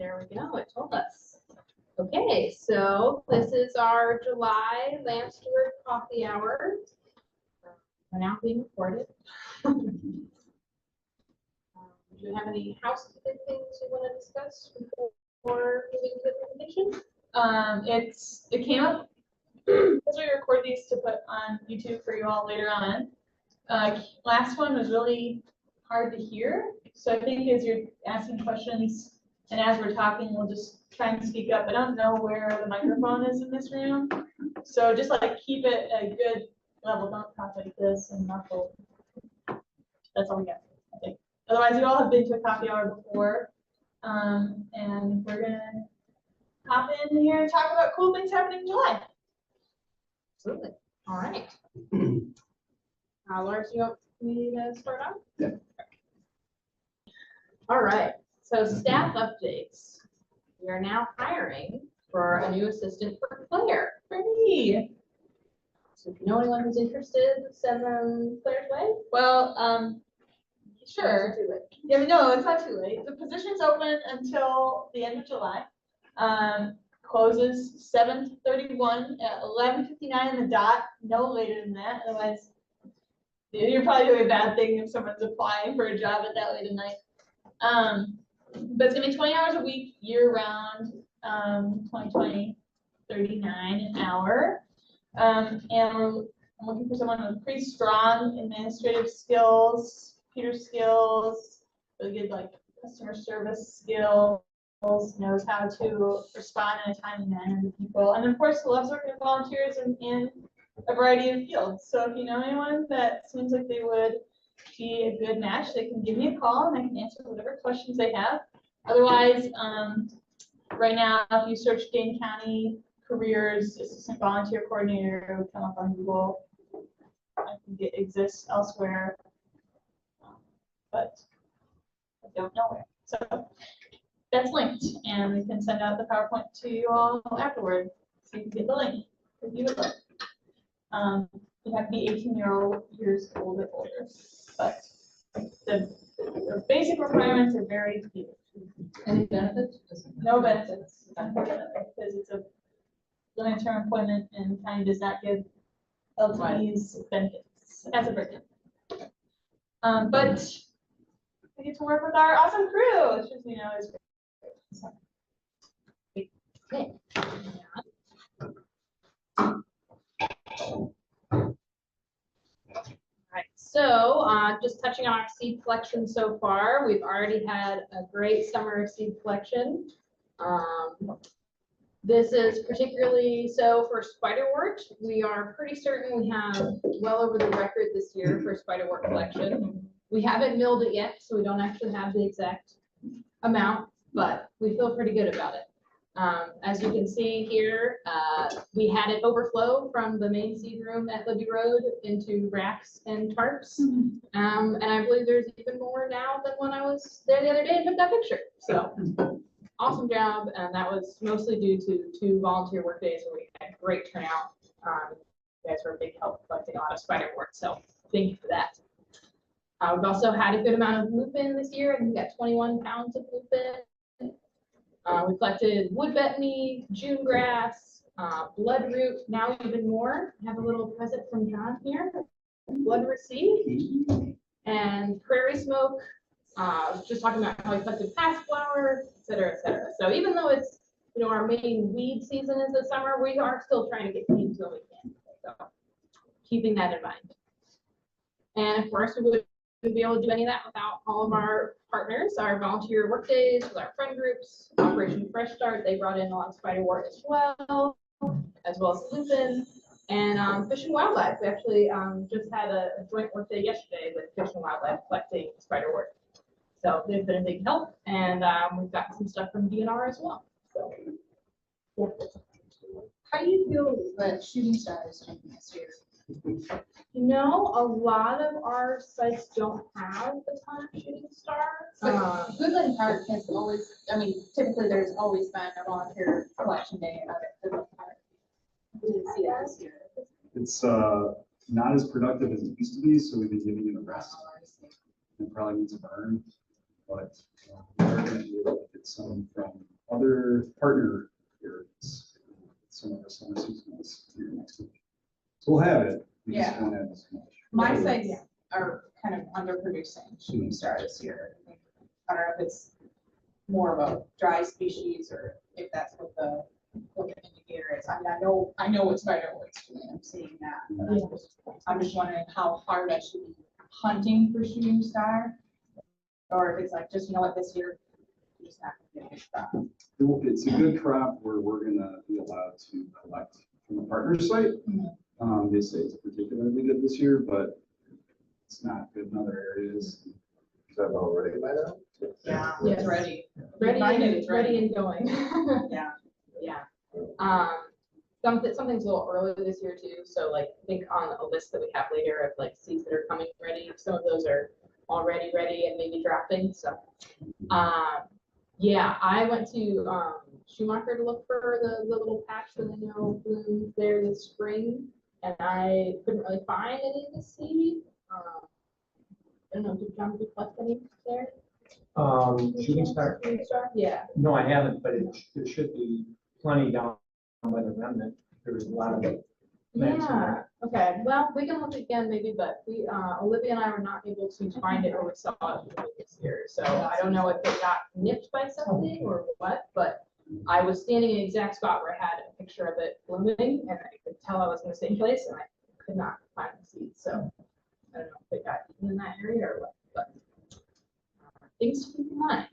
There we go, it told us. Okay, so this is our July Land Steward Coffee Hour. We're now being recorded. Do you have any housekeeping things you want to discuss before moving to the presentation? It came up because we record these to put on YouTube for you all later on. Last one was really hard to hear, so I think as you're asking questions and as we're talking, we'll just try and speak up. I don't know where the microphone is in this room, so just like keep it at a good level. Don't talk like this and muffle. That's all we got, I think. Otherwise, you all have been to a coffee hour before, and we're gonna hop in here and talk about cool things happening in July. Absolutely. All right. Lars, you want me to start off? Yeah. All right. So staff updates. We are now hiring for a new assistant for Claire. For me. So if you know anyone who's interested, send them Claire's way. Well, sure. Yeah, but no, it's not too late. The position's open until the end of July. Closes 7:31 at 11:59 on the dot. No later than that. Otherwise, you're probably doing a bad thing if someone's applying for a job at that late at night. But it's gonna be 20 hours a week, year round. 2020, 39 an hour. And I'm looking for someone with pretty strong administrative skills, computer skills, really good like customer service skills, knows how to respond in a timely manner to people, and of course loves working with volunteers in a variety of fields. So if you know anyone that seems like they would be a good match, they can give me a call and I can answer whatever questions they have. Otherwise, right now, if you search Dane County Careers Assistant Volunteer Coordinator, it would come up on Google. I think it exists elsewhere, but I don't know where. So that's linked, and we can send out the PowerPoint to you all afterward, so you can get the link if you would like. You have to be 18 years old or older, but the basic requirements are very few. Any benefits? No benefits, unfortunately, because it's a limited term employment and county does not give LTEs benefits as of right now. But we get to work with our awesome crew, which is, you know, is great. Okay. Right, so just touching on our seed collection so far, we've already had a great summer of seed collection. This is particularly so for spiderwort. We are pretty certain we have well over the record this year for spiderwort collection. We haven't milled it yet, so we don't actually have the exact amount, but we feel pretty good about it. As you can see here, we had it overflow from the main seed room at Libby Road into racks and tarps. And I believe there's even more now than when I was there the other day and took that picture. So awesome job. And that was mostly due to 2 volunteer work days where we had great turnout. You guys were a big help collecting a lot of spiderwort. So thank you for that. We've also had a good amount of lupin this year, and we got 21 pounds of lupin. We collected wood betony, June grass, bloodroot, now even more. I have a little present from John here, bloodroot seed, and prairie smoke. Just talking about how we collected past flower, et cetera, et cetera. So even though it's, you know, our main weed season is the summer, we are still trying to get seeds when we can. So keeping that in mind. And of course, we wouldn't be able to do any of that without all of our partners, our volunteer work days, with our friend groups, Operation Fresh Start. They brought in a lot of spiderwort as well as lupin, and Fish and Wildlife. We actually just had a joint work day yesterday with Fish and Wildlife collecting spiderwort. So they've been a big help, and we've got some stuff from DNR as well. So, yeah. How do you feel that Shooting Star is doing this year? You know, a lot of our sites don't have a ton of Shooting Star. Goodland Park has always, I mean, typically there's always been a volunteer collection day at Goodland Park. We didn't see that this year. It's not as productive as it used to be, so we've been giving it a rest. It probably needs a burn, but we're going to be able to get some from other partner areas. Some of our summer seasonals here next week. So we'll have it. We just Yeah. won't have as much. My So, sites are kind of underproducing shooting star this year. I don't know if it's more of a dry species or if that's what the looking indicator is. I mean, I know what spider works doing, I'm seeing that. But I'm just wondering how hard I should be hunting for shooting star. Or if it's like, just, you know what, this year, you're just not gonna get a crop. It's a good crop where we're gonna be allowed to collect from a partner site. They say it's particularly good this year, but it's not good in other areas. Is that all ready by now? Yeah, Yes. it's ready. Ready Mine and, is ready and going. Yeah. Yeah. Something's a little early this year too, so like, I think on a list that we have later of like seeds that are coming ready, some of those are already ready and maybe dropping, so. Yeah, I went to, Schumacher to look for the little patch that I know bloomed there this spring, and I couldn't really find any of the seed. I don't know, did John collect any there? Shooting star? Shooting star? Yeah. No, I haven't, but there should be plenty down by the remnant. There was a lot of it. Yeah, okay, well, we can look again maybe, but we, Olivia and I were not able to find it or we saw it this year, so I don't know if it got nipped by something or what, but I was standing in the exact spot where I had a picture of it blooming, and I could tell I was in the same place, and I could not find the seeds, so I don't know if it got eaten in that area or what, but things to keep in mind.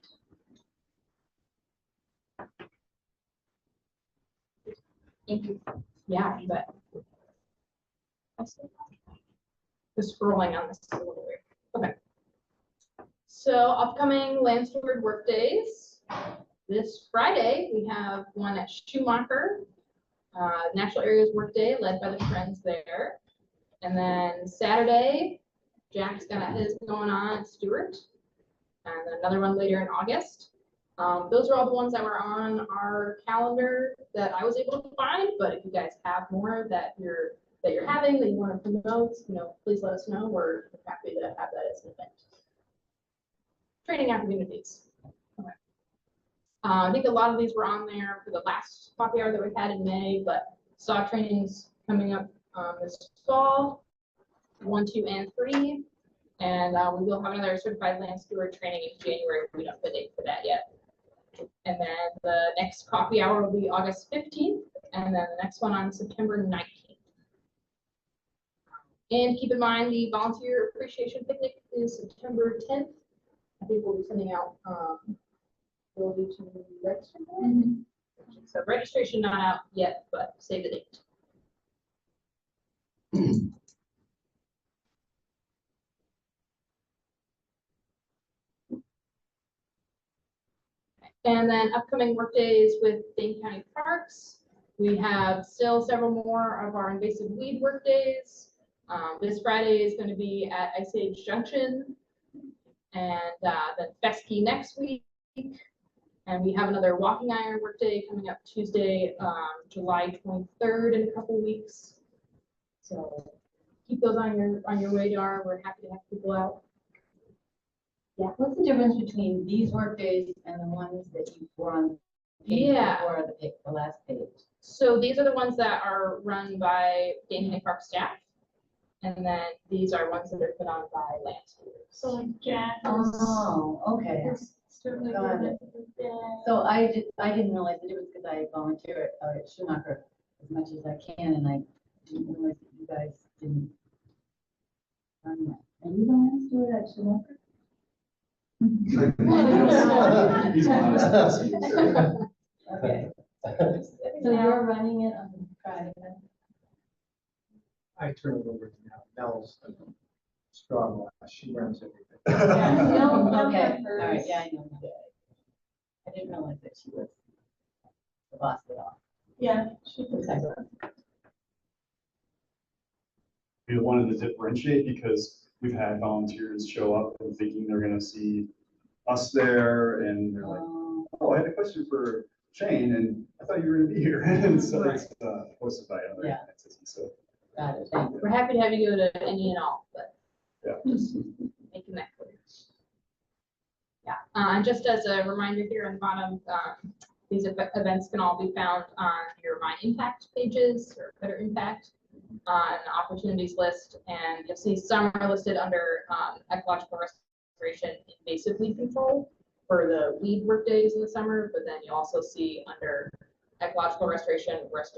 Thank you. Yeah, you bet. Just scrolling on this is a little weird. Okay. So upcoming Land Steward Workdays. This Friday, we have one at Schumacher, Natural Areas Workday led by the friends there. And then Saturday, Jack's got his going on at Steward. And then another one later in August. Those are all the ones that were on our calendar that I was able to find, but if you guys have more that you're having, that you want to promote, please let us know. We're happy to have that as an event. Training opportunities. Okay. I think a lot of these were on there for the last coffee hour that we had in May, but saw trainings coming up this fall, 1, 2, and 3. And we will have another Certified Land Steward training in January. We don't have the date for that yet. And then the next coffee hour will be August 15th, and then the next one on September 19th. And keep in mind, the volunteer appreciation picnic is September 10th. I think we'll be sending out, we'll be to register for it. So registration not out yet, but save the date. And then upcoming workdays with Dane County Parks. We have still several more of our invasive weed workdays. This Friday is going to be at Ice Age Junction, and then Fesky next week. And we have another walking iron workday coming up Tuesday, July 23rd in a couple weeks. So keep those on your radar. We're happy to have people out. Yeah, what's the difference between these work days and the ones that you were on page before the last page? So these are the ones that are run by Dane County Park staff. And then these are ones that are put on by land stewards. So like Jack. Oh, okay. Certainly. Got it. So I didn't realize the difference because I volunteer at Schumacher as much as I can, and I didn't realize that you guys didn't run that. Are you the land steward at Schumacher? He's honest. Okay. So you're running it on Friday then? I turn it over to Nell's strong. She runs everything. No, Okay, all right, yeah, I know. I didn't realize that she was the boss at all. Yeah. Okay. We wanted to differentiate because we've had volunteers show up and thinking they're gonna see us there, and they're like, oh, I had a question for Shane, and I thought you were gonna be here. And so it's posted by other entities, so. Got it, thank you. We're happy to have you go to any and all, but Yeah. just making that clear. Yeah, and just as a reminder here on the bottom, These events can all be found on your My Impact pages or Better Impact on opportunities list, and you'll see some are listed under ecological restoration, invasive weed control for the weed work days in the summer, but then you also see under ecological restoration work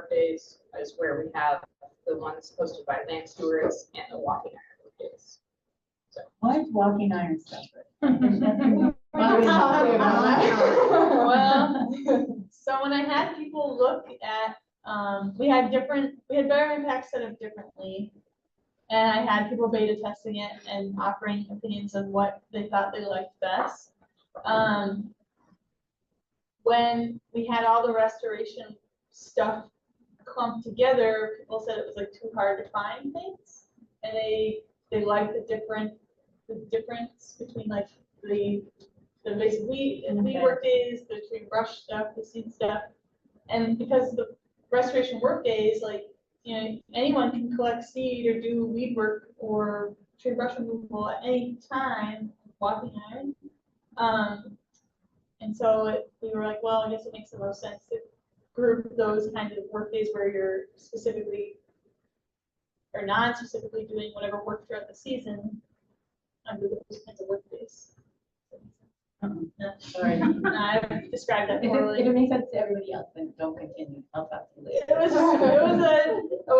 days is where we have the ones posted by land stewards and the walking iron work days. Why is walking iron separate? Well, so when I had people look at, we had Better Impact set up differently. And I had people beta testing it and offering opinions of what they thought they liked best. When we had all the restoration stuff clumped together, people said it was like too hard to find things. And they liked the difference between like the invasive weed and weed work days, between brush stuff, the seed stuff. And because the restoration work days, like, you know, anyone can collect seed or do weed work or tree brush removal at any time, walking iron. And so we were like, well, I guess it makes the most sense to group those kinds of work days where you're specifically or non-specifically doing whatever work throughout the season under those kinds of work days. Sorry. I've described that If poorly. it makes sense to everybody else, then don't continue. I'll talk to you later. It was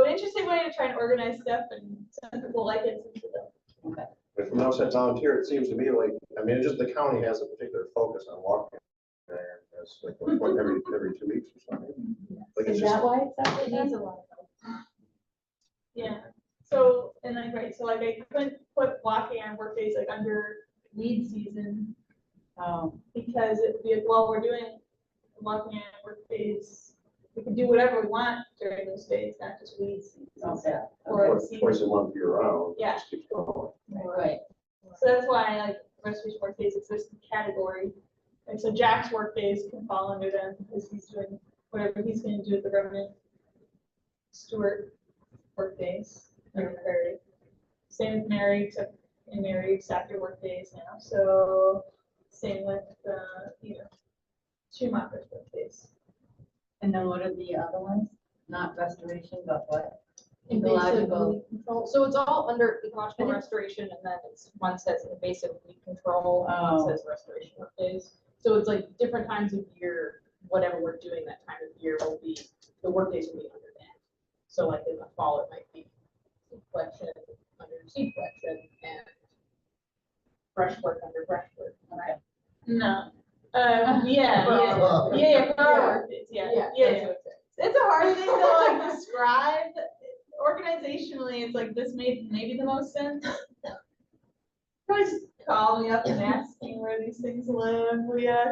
an interesting way to try and organize stuff, and some people like it, some people don't. Okay. But from outside volunteer, it seems to me like, I mean, it's just the county has a particular focus on walking there. It's like what, every 2 weeks or something. Like it's Is just, that why it's separate? It needs a lot of help. Yeah. So and like right, so like I couldn't put walking on work days like under weed season because it'd be like, well, we're doing walking on work days. We can do whatever we want during those days, not just weed season. Okay. Or twice a month year round. Yeah. Just keeps going. Right. So that's why like restoration work days exist in category. And so Jack's work days can fall under them because he's doing whatever he's going to do at the Revenant Steward work days. Same with Mary, except in Mary after work days now. So same with Schumacher's work days. And then what are the other ones? Not restoration, but what? Invasive Ecological. weed control. So it's all under ecological restoration, and then it's one says invasive weed control, and one says restoration work days. So it's like different times of year, whatever we're doing that time of year will be, the work days will be under that. So like in the fall, it might be seed collection under seed collection and brush work under brush work. Right? No. Yeah. Flower work days. Yeah. It's a hard thing to like describe. Organizationally, it's like this made maybe the most sense. Probably just call me up and ask me where these things live.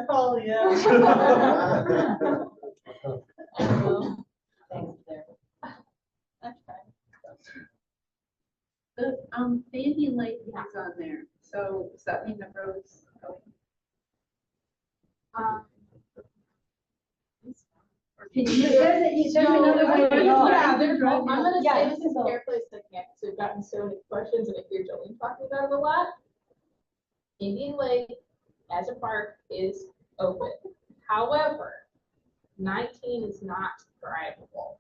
Call you. I don't know. Thanks there. That's fine. The Indian Lake is on there, so does that mean the roads? Or can you? There's another way to go. Yeah, I'm gonna Yeah, say this this is is a- a fair place to connect, because we've gotten so many questions, and I hear Jolene talking about it a lot. Indian Lake as a park is open. However, 19 is not drivable.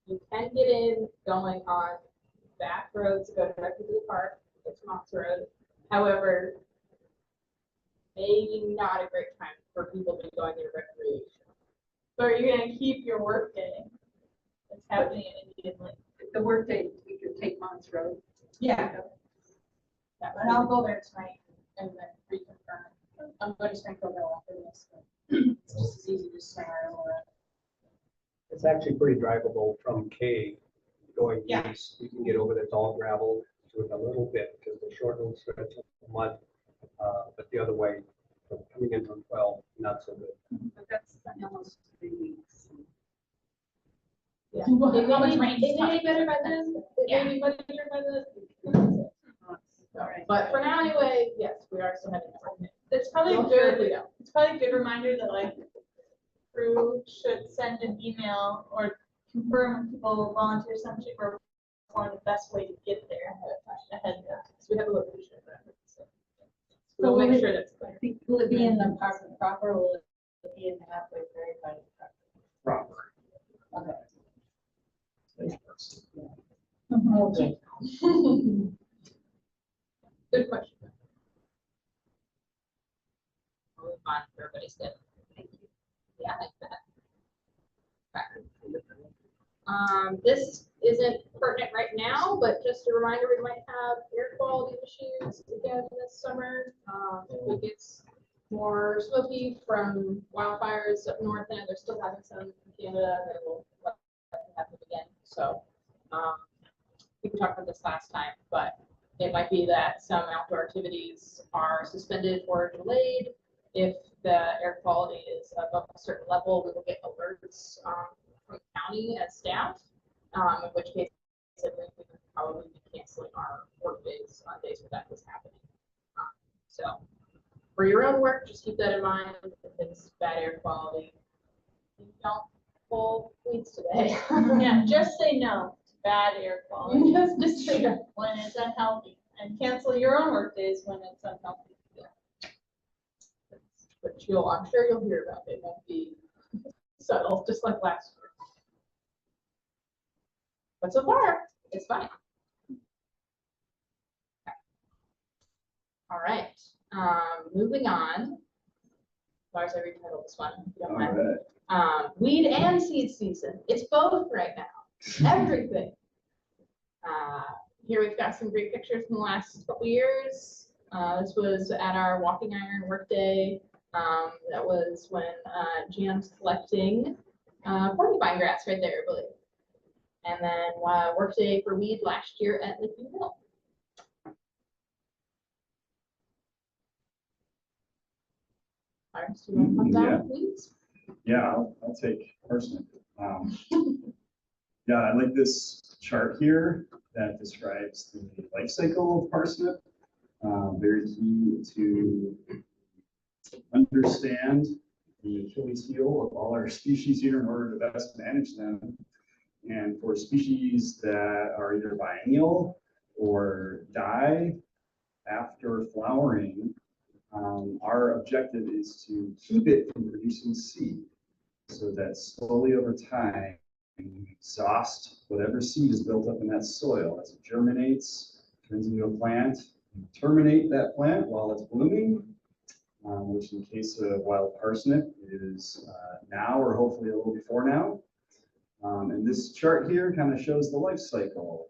You can get in going on back roads to go directly to the park, it's Moss Road. However, maybe not a great time for people to be going there recreation. So are you gonna keep your work day? That's happening in Indian Lake. The workday, we could take Mons Road. Yeah. Yeah, and I'll go there tonight and then reconfirm. I'm going to Springfield after this. It's just as easy to swing right over it. It's actually pretty drivable from K going Yeah. east. You can get over there, it's all gravel to it a little bit because the short little stretch of mud. But the other way, from coming in from 12, not so good. But that's almost 3 weeks. Yeah. Well, It how much may rain be, is it may be better coming? by then, it Yeah. may be muddier by then. All right. But for now anyway, yes, we are still having fun. It's probably We'll share if we good. don't. It's probably a good reminder that like crew should send an email or confirm if people will volunteer some shape or form the best way to get there ahead of time. So we have a location for that. So So we'll will make it- sure that's clear. Will it be in the park proper, or will it he is halfway buried by the truck. Proper. Okay. Okay. Good question. We'll move on, everybody's good. Thank you. Yeah, I like that. Okay. This isn't pertinent right now, but just a reminder, we might have air quality issues again this summer. If it gets more smoky from wildfires up north, and they're still having some in Canada, they will let it happen again. So, we talked about this last time, but it might be that some outdoor activities are suspended or delayed. If the air quality is above a certain level, we will get alerts from the county as staff, in which case we would probably be canceling our work days on days where that was happening. So for your own work, just keep that in mind. If it's bad air quality, don't pull weeds today. Yeah, just say no to bad air quality. Just say no. When it's unhealthy, and cancel your own work days when it's unhealthy. But I'm sure you'll hear about it. It won't be subtle, just like last year. But so far, it's fine. Okay. All right, moving on. Sorry, I retitled this one. If you don't mind. Weed and seed season. It's both right now. Everything. Here we've got some great pictures from the last couple years. This was at our Walking Iron Workday. That was when Jan's collecting porcupine grass right there, I believe. And then Workday for weed last year at Libby Hill. Alex, do you want to come down, please? Yeah, I'll take Parsnip. Yeah, I like this chart here that describes the life cycle of Parsnip. Very key to understand the Achilles heel of all our species here in order to best manage them. And for species that are either biennial or die after flowering, our objective is to keep it from producing seed so that slowly over time, you exhaust whatever seed is built up in that soil. As it germinates, turns into a plant, you terminate that plant while it's blooming, which in the case of wild parsnip is now or hopefully a little before now. And this chart here kind of shows the life cycle.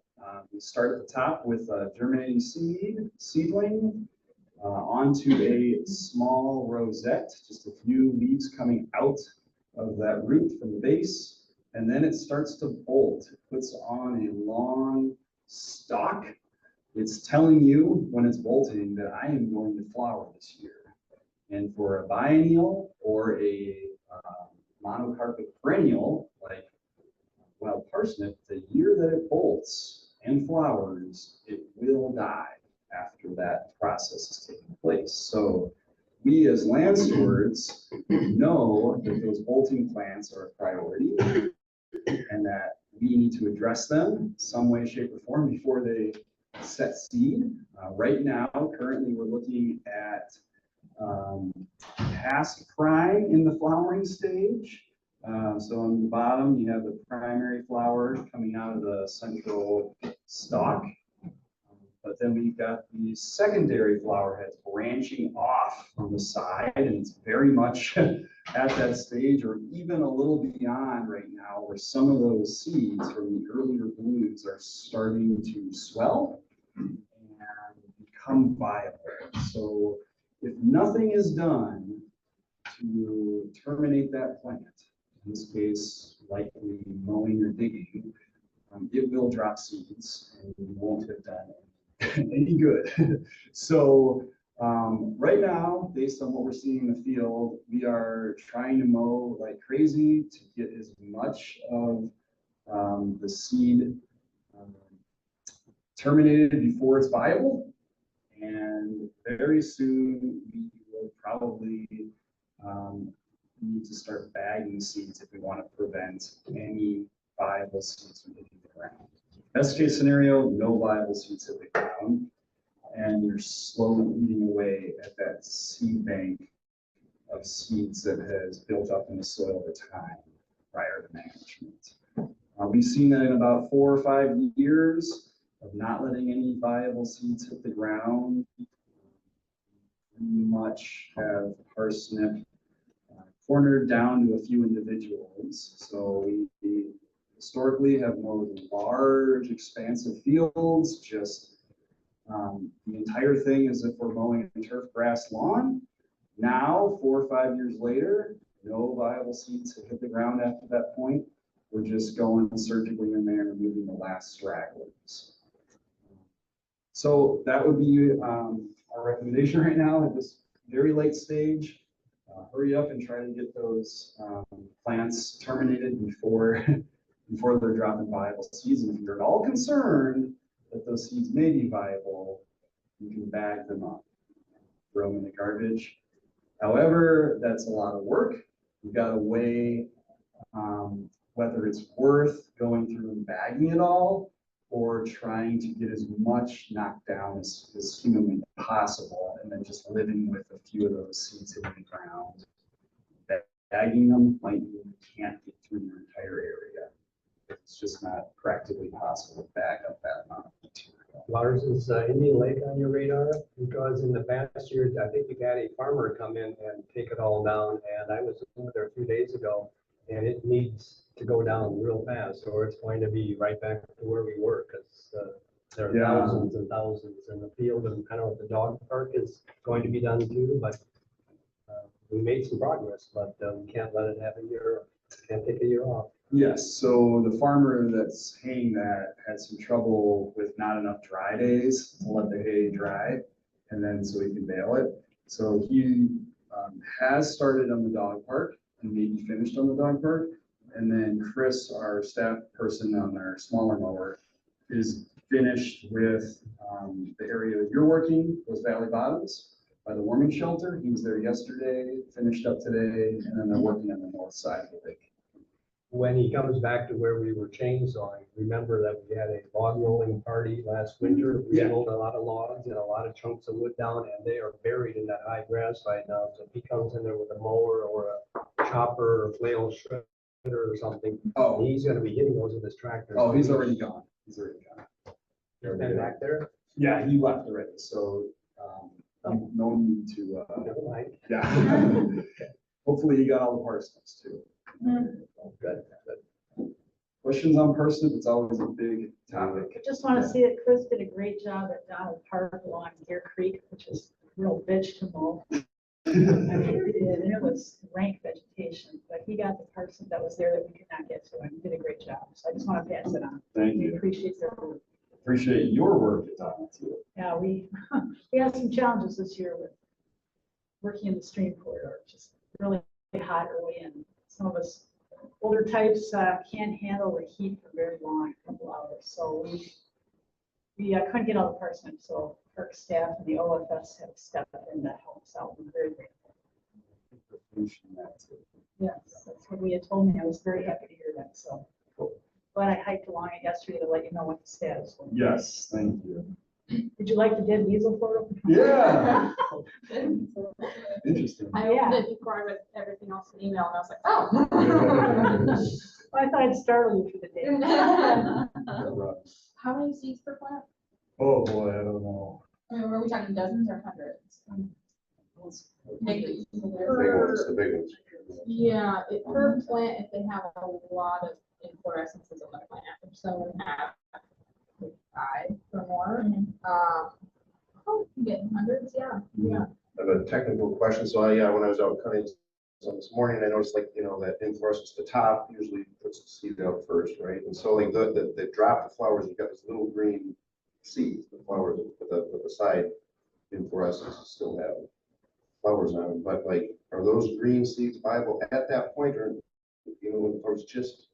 We start at the top with a germinating seedling, onto a small rosette, just a few leaves coming out of that root from the base, and then it starts to bolt. It puts on a long stalk. It's telling you when it's bolting that I am going to flower this year. And for a biennial or a monocarpic perennial, like wild parsnip, the year that it bolts and flowers, it will die after that process is taking place. So we as land stewards know that those bolting plants are a priority and that we need to address them some way, shape, or form before they set seed. Right now, currently, we're looking at past prime in the flowering stage. So on the bottom, you have the primary flower coming out of the central stalk. But then we've got the secondary flower heads branching off from the side, and it's very much at that stage or even a little beyond right now where some of those seeds from the earlier blooms are starting to swell and become viable. So if nothing is done to terminate that plant, in this case, likely mowing or digging, it will drop seeds and we won't have done any good. So right now, based on what we're seeing in the field, we are trying to mow like crazy to get as much of the seed terminated before it's viable. And very soon we will probably need to start bagging seeds if we want to prevent any viable seeds from hitting the ground. Best case scenario, no viable seeds hit the ground, and you're slowly eating away at that seed bank of seeds that has built up in the soil over time prior to management. We've seen that in about 4 or 5 years of not letting any viable seeds hit the ground. Pretty much have Parsnip cornered down to a few individuals. So we historically have mowed large, expansive fields, just the entire thing as if we're mowing a turf grass lawn. Now, 4 or 5 years later, no viable seeds have hit the ground after that point. We're just going surgically in there and removing the last stragglers. So that would be our recommendation right now at this very late stage. Hurry up and try to get those plants terminated before they're dropping viable seeds. And if you're at all concerned that those seeds may be viable, you can bag them up, throw them in the garbage. However, that's a lot of work. You've got to weigh whether it's worth going through and bagging it all or trying to get as much knocked down as humanly possible and then just living with a few of those seeds hitting the ground. Bagging them might mean you can't get through your entire area. It's just not practically possible to bag up that amount of material. Lars, is Indian Lake on your radar? Because in the past year, I think you've had a farmer come in and take it all down, and I was over there a few days ago, and it needs to go down real fast, or it's going to be right back to where we were, because there are thousands and thousands in the field, and I don't know if the dog park is going to be done too, but we made some progress, but we can't let it have a year, can't take a year off. Yes, so the farmer that's haying that had some trouble with not enough dry days to let the hay dry, and then so he can bale it. So he has started on the dog park and maybe finished on the dog park. And then Chris, our staff person on our smaller mower, is finished with the area that you're working, those valley bottoms by the warming shelter. He was there yesterday, finished up today, and then they're working on the north side of the lake. When he comes back to where we were chainsawing, remember that we had a log rolling party last winter. We rolled a lot of logs and a lot of chunks of wood down, and they are buried in that high grass right now. So if he comes in there with a mower or a chopper or flail shredder or something, he's going to be hitting those with his tractor. Oh, he's already gone. He's already gone. You've been back there? Yeah, he left already. So no need to. Never mind. Yeah. Hopefully he got all the parsnips too. Oh, good. Questions on parsnip? It's always a big topic. I just want to say that Chris did a great job at Donald Park along Deer Creek, which is a real bitch to mow. I mean, he did, and it was rank vegetation, but he got the parsnip that was there that we could not get to, and he did a great job. So I just want to pass it on. Thank We you. appreciate their work. Appreciate your work at Donald too. Yeah, we had some challenges this year with working in the stream corridor, just really hot early, and some of us older types can't handle the heat for very long, a couple hours. So we couldn't get all the parsnips, so park staff and the OFS have stepped in to help us out. We're very grateful. Yes, that's what we had told me. I was very happy to hear that. So glad I hiked along it yesterday to let you know what the status was. Yes, thank you. Did you like the dead weasel photo? Yeah. Interesting. I opened it before I read everything else in email, and I was like, oh. Well, I thought I'd startle you for the day. How many seeds per plant? Oh boy, I don't know. I mean, were we talking dozens or hundreds? Maybe. The big ones, the big ones. Yeah, per plant, if they have a lot of inflorescences on the plant, if some have 5 or more, you get hundreds, yeah. I have a technical question. So when I was out cutting some this morning, I noticed that inflorescence at the top usually puts the seed out first, right? And so like the drop of flowers, you've got this little green seeds, the flowers with the side inflorescences still have flowers on them, but like, are those green seeds viable at that point, or when the flowers just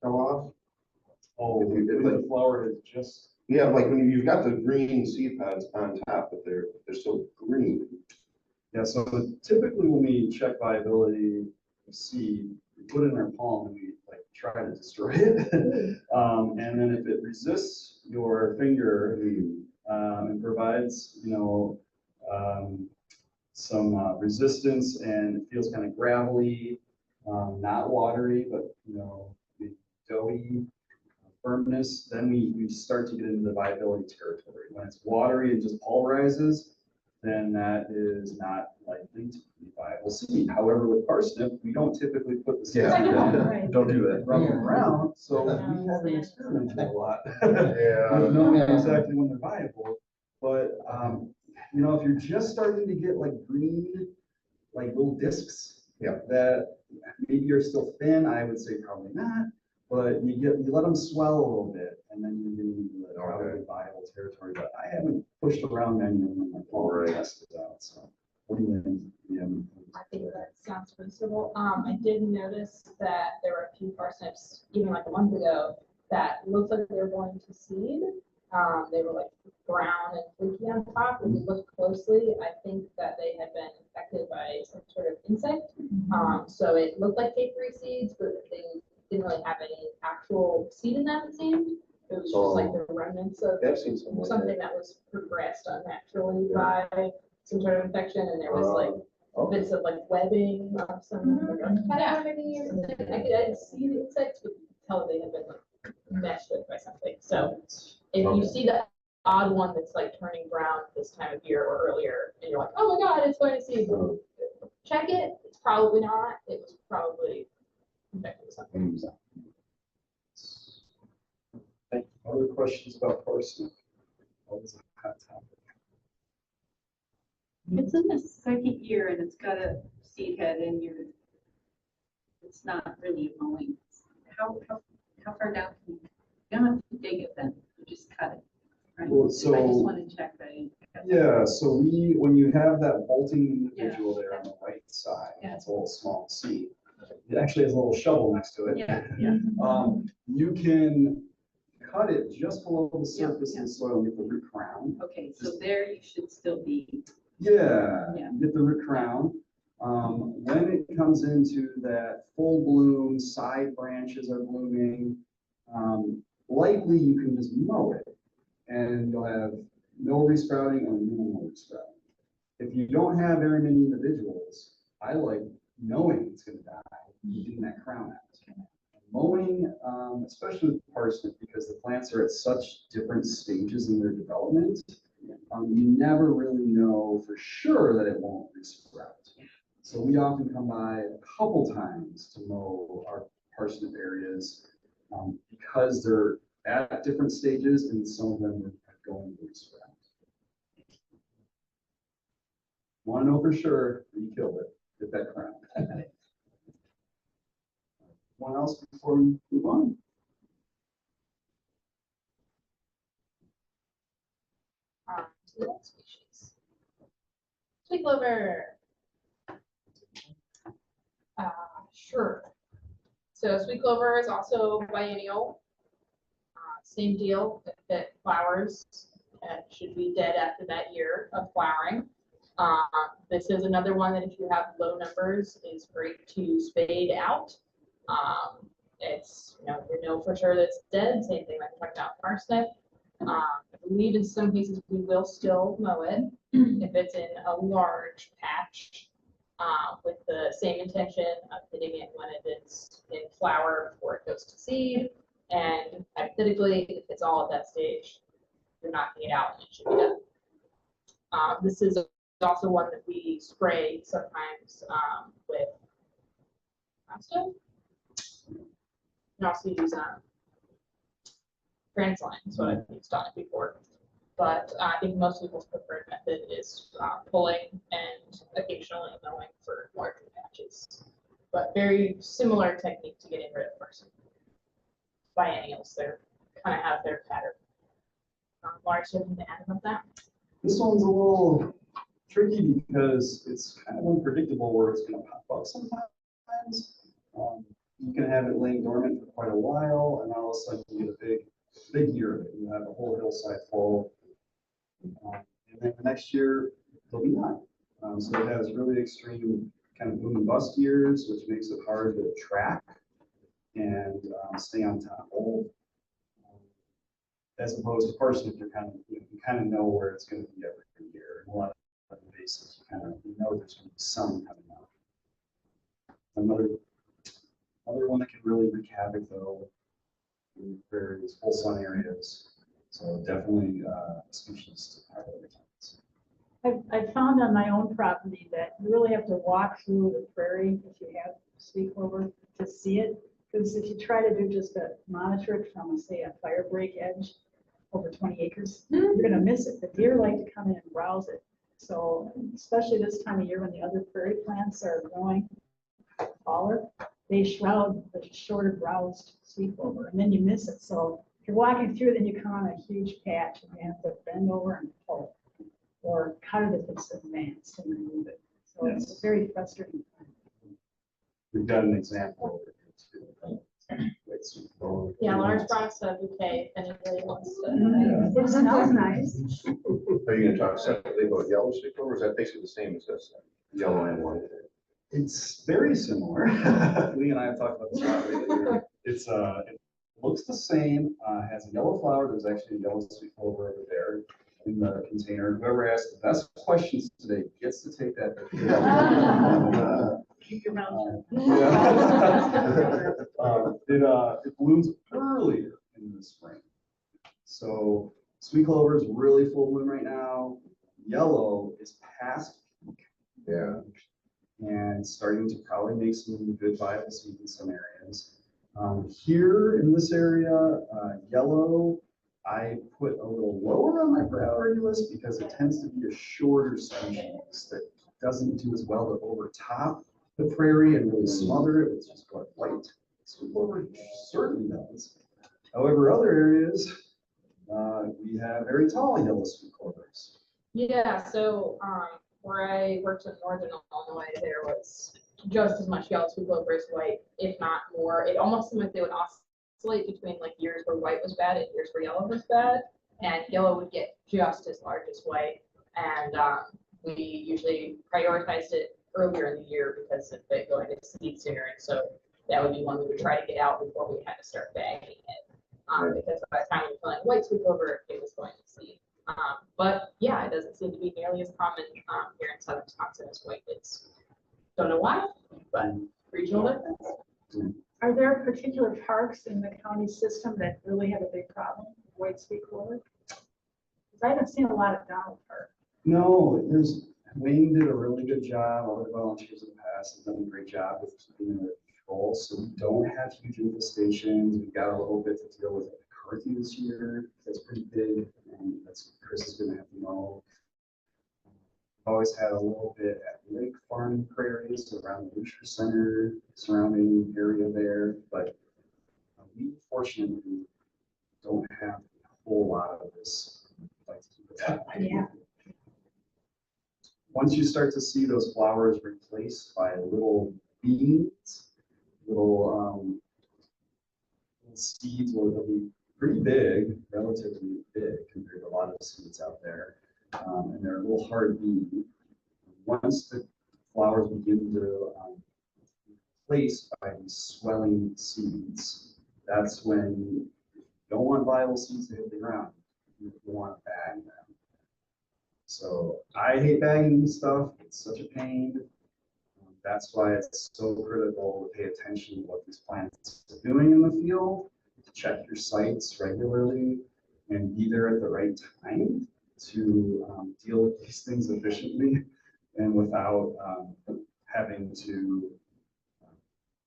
come off? Oh, If you did, when like- the flower is just. Yeah, like when you've got the green seed pods on top, but they're still green. Yeah, so typically when we check viability of seed, we put it in our palm and we like try to destroy it. And then if it resists your finger and provides, some resistance, and it feels kind of gravelly, not watery, but the doughy firmness. Then we start to get into the viability territory. When it's watery and just pulverizes, then that is not likely to be viable seed. However, with parsnip, we don't typically put the seed I know, down, right. don't do that, run them around, so Yeah. we haven't experimented a lot. Yeah. With knowing exactly when they're viable, but if you're just starting to get like green, like little discs, Yeah. that maybe are still thin, I would say probably not, but you let them swell a little bit, and then you're getting into the probably viable territory. But I haven't pushed around many of them. I've tested out. So, what do you think? Yeah. I think that sounds reasonable. I did notice that there were a few parsnips, even like a month ago, that looked like they were going to seed. They were like brown and flaky on top. When you look closely, I think that they had been infected by some sort of insect. So it looked like cake-free seeds, but they didn't really have any actual seed in them, it seemed. It was just like the remnants of I've seen some like something that was progressed unnaturally by some sort of infection, and there was like bits of like webbing of some cavity or something. I could see the insects, but tell they had been like messed with by something. So if you see the odd one that's like turning brown this time of year or earlier, and you're like, oh my God, it's going to seed, check it. It's probably not. It was probably infected with something. So. Other questions about parsnip? Always a hot topic. It's in the second year and it's got a seed head and it's not really mowing. How far down can you don't have to dig it then, you just cut it, right? Well, I just so want to check that. yeah, so when you have that bolting individual there on the right side, Yeah. it's a little small seed. It actually has a little shovel next to it. Yeah, yeah. You can cut it just below the surface Yeah. of the soil and get the root crown. Okay, so there you should still be. Yeah, Yeah. get the root crown. When it comes into that full bloom, side branches are blooming, likely you can just mow it and you'll have no resprouting or minimal resprouting. If you don't have very many individuals, I like knowing it's going to die, getting that crown out. Mowing, especially with parsnip, because the plants are at such different stages in their development, you never really know for sure that it won't resprout. So we often come by a couple times to mow our parsnip areas because they're at different stages and some of them are going to resprout. Want to know for sure that you killed it, get that crown. One else before we move on? To the next species. Sweet clover. Sure. So sweet clover is also biennial. Same deal, that flowers should be dead after that year of flowering. This is another one that if you have low numbers is great to spade out. It's, you know for sure that it's dead. Same thing like we talked about parsnip. I believe in some cases we will still mow it if it's in a large patch with the same intention of hitting it when it is in flower before it goes to seed. And hypothetically, if it's all at that stage, you're knocking it out and it should be done. This is also one that we spray sometimes with stuff. You can also use transline, is what I've used on it before. But I think most people's preferred method is pulling and occasionally mowing for larger patches. But very similar technique to getting rid of parsnip. Biennials, they kind of have their pattern. Lars, you have anything to add about that? This one's a little tricky because it's kind of unpredictable where it's going to pop up sometimes. You can have it laying dormant for quite a while, and all of a sudden you get a big year of it. You have a whole hillside full. And then the next year, there'll be none. So it has really extreme kind of boom and bust years, which makes it hard to track and stay on top of. As opposed to parsnip, you kind of know where it's going to be every year. And a lot of invasive invasive. You kind of know there's going to be some coming out. Another one that can really wreak havoc though in various full sun areas. So definitely a species to prioritize. I've found on my own property that you really have to walk through the prairie if you have sweet clover to see it. Because if you try to do just a monitor it from, say, a fire break edge over 20 acres, you're gonna miss it. The deer like to come in and browse it. So especially this time of year when the other prairie plants are growing taller, they shroud the shorter browsed sweet clover, and then you miss it. So if you're walking through, then you come on a huge patch and you have to bend over and pull it, or cut it if it's advanced and remove it. So it's very frustrating. We've got an example. Yeah, large box of bouquet, if anybody wants to. It smells nice. Are you gonna talk separately about yellow sweet clover? Is that basically the same as this? Yellow and white? It's very similar. Lee and I have talked about this a lot lately. It looks the same, has a yellow flower. There's actually a yellow sweet clover over there in the container. Whoever asked the best questions today gets to take that. Keep your mouth It blooms earlier in the spring. So sweet clover is really full bloom right now. Yellow is past peak. Yeah. And starting to probably make some good viable seeds in some areas. Here in this area, yellow, I put a little lower on my priority list because it tends to be a shorter species that doesn't do as well to overtop the prairie and really smother it with just white. Sweet clover certainly does. However, other areas, we have very tall yellow sweet clovers. Yeah, so where I worked in northern Illinois, there was just as much yellow sweet clover as white, if not more. It almost seemed like they would oscillate between like years where white was bad and years where yellow was bad, and yellow would get just as large as white. And we usually prioritized it earlier in the year because of it going to seed sooner, and so that would be one we would try to get out before we had to start bagging it. Because by the time we were planting white sweet clover, it was going to seed. But yeah, it doesn't seem to be nearly as common here in southern Wisconsin as white is. Don't know why, but regional difference. Are there particular parks in the county system that really have a big problem with white sweet clover? Because I haven't seen a lot of Donald Park. No, Wayne did a really good job. Other volunteers in the past have done a great job with keeping it under control. So we don't have huge infestations. We've got a little bit to deal with at McCarthy this year. That's pretty big, and that's what Chris is going to have to know. We've always had a little bit at Lake Farm Prairies around the Lucier Center, surrounding area there, but we fortunately don't have a whole lot of this. Like to keep it that way. Yeah. Once you start to see those flowers replaced by little beans, little seeds, will be pretty big, relatively big compared to a lot of seeds out there. And they're a little hard bean. Once the flowers begin to be replaced by these swelling seeds, that's when you don't want viable seeds to hit the ground. You want to bag them. So I hate bagging stuff. It's such a pain. That's why it's so critical to pay attention to what these plants are doing in the field, to check your sites regularly and be there at the right time to deal with these things efficiently and without having to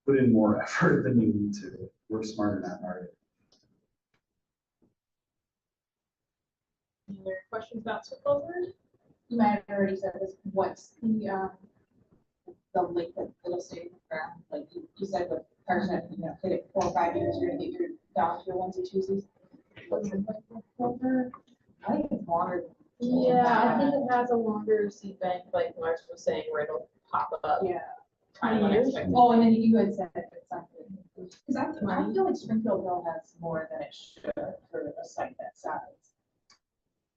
put in more effort than you need to. Work smarter, not harder. Any other questions about sweet clover? You might have already said this, what's the lake that it'll stay in the ground? Like you said with Parsnip, hit it 4 or 5 years, you're gonna get your down to your onesie twosies. What's the lake with clover? I think it's longer. Yeah, I think it has a longer seed bank, like Lars was saying, where it'll pop up. Yeah. Kind of unexpected. Oh, and then you had said it's something, because I feel like Springfield Hill has more than it should for a site that size.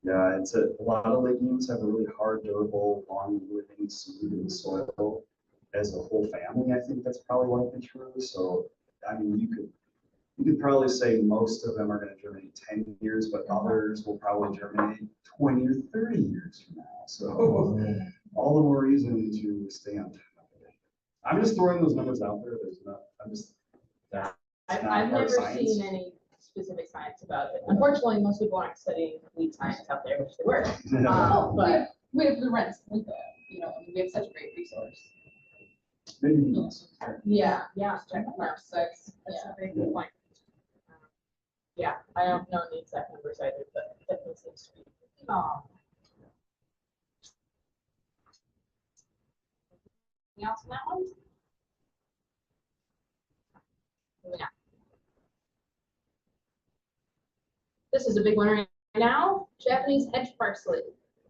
Yeah, a lot of legumes have a really hard, durable, long-living seed in the soil. As a whole family, I think that's probably likely true. So, I mean, you could probably say most of them are going to germinate 10 years, but others will probably germinate 20 or 30 years from now. So all the more reason to stay on top of it. I'm just throwing those numbers out there. There's not, I'm just, that's I've not never hard science. seen any specific science about it. Unfortunately, most people aren't studying weed science out there, which they were. But We have the rents with the, you know, we have such a great resource. Maybe not. yeah, Check out our sites. that's a very good point. Yeah, I don't know the exact numbers either, but it definitely seems to be. Anything else on that one? Moving on. This is a big one right now. Japanese hedge parsley,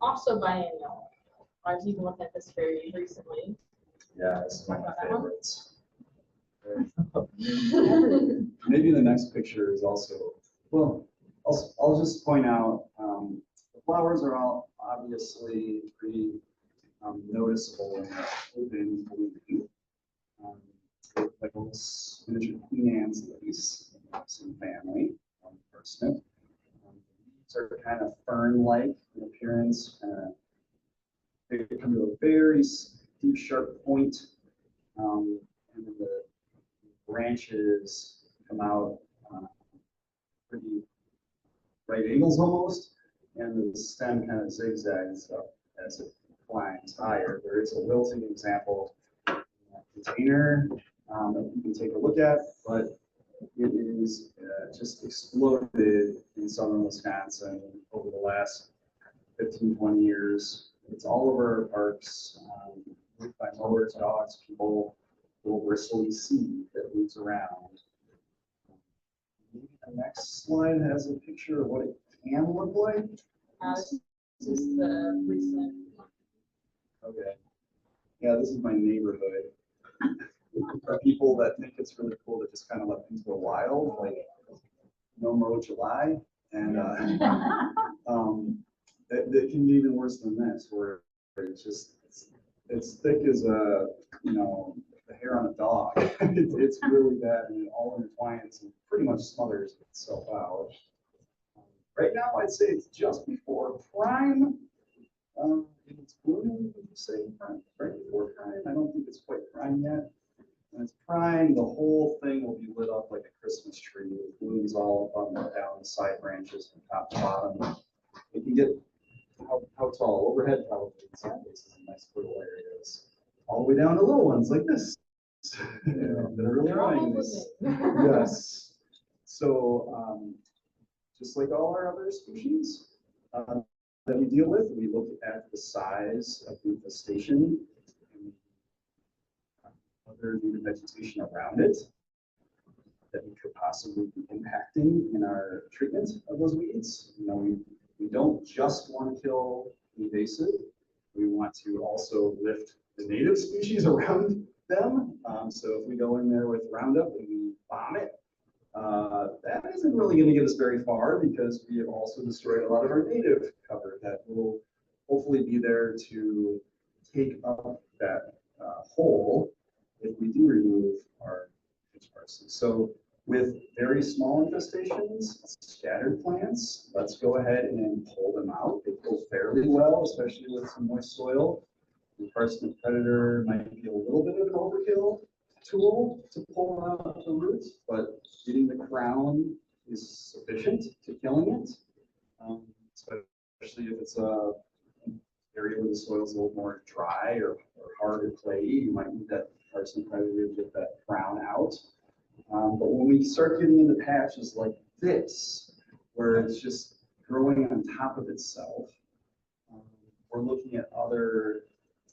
also biennial. I was even looking at this very recently. Yeah, it's one of Talk my about that one? favorites. Maybe the next picture is also, well, I'll just point out, the flowers are all obviously pretty noticeable in the open blooming. They look like little miniature Queen Anne's lilies, some family, Parsnip. These are kind of fern-like in appearance, they come to a very deep, sharp point, and then the branches come out pretty right angles almost, and the stem kind of zigzags up as it climbs higher. There is a wilting example in that container that you can take a look at, but it is just exploded in southern Wisconsin over the last 15, 20 years. It's all over our parks, by mowers, dogs, people, little bristly seed that moves around. Maybe the next slide has a picture of what it can look like. This is the recent. Okay. Yeah, this is my neighborhood. For people that think it's really cool to just kind of let things go wild, like no mow July, and that can be even worse than this, where it's just it's thick as a the hair on a dog. It's really bad, and it all intertwines and pretty much smothers itself out. Right now, I'd say it's just before prime. In its blooming, would you say prime? Right before prime? I don't think it's quite prime yet. When it's prime, the whole thing will be lit up like a Christmas tree with blooms all up and down the side branches from top to bottom. It can get how tall? Overhead, probably. In some places, in nice little areas. All the way down to little ones like this. They're really They're all annoying this. living. Yes. So, just like all our other species that we deal with, we look at the size of the infestation and other native vegetation around it that we could possibly be impacting in our treatment of those weeds. We don't just want to kill invasive. We want to also lift the native species around them. So if we go in there with Roundup and we bomb it, that isn't really going to get us very far, because we have also destroyed a lot of our native cover that will hopefully be there to take up that hole if we do remove our hedge parsley. So with very small infestations, scattered plants, let's go ahead and pull them out. They go fairly well, especially with some moist soil. The Parsnip predator might be a little bit of an overkill tool to pull out the roots, but getting the crown is sufficient to killing it, especially if it's a area where the soil is a little more dry or hard or clayey. You might need that Parsnip predator to get that crown out. But when we start getting into patches like this, where it's just growing on top of itself, we're looking at other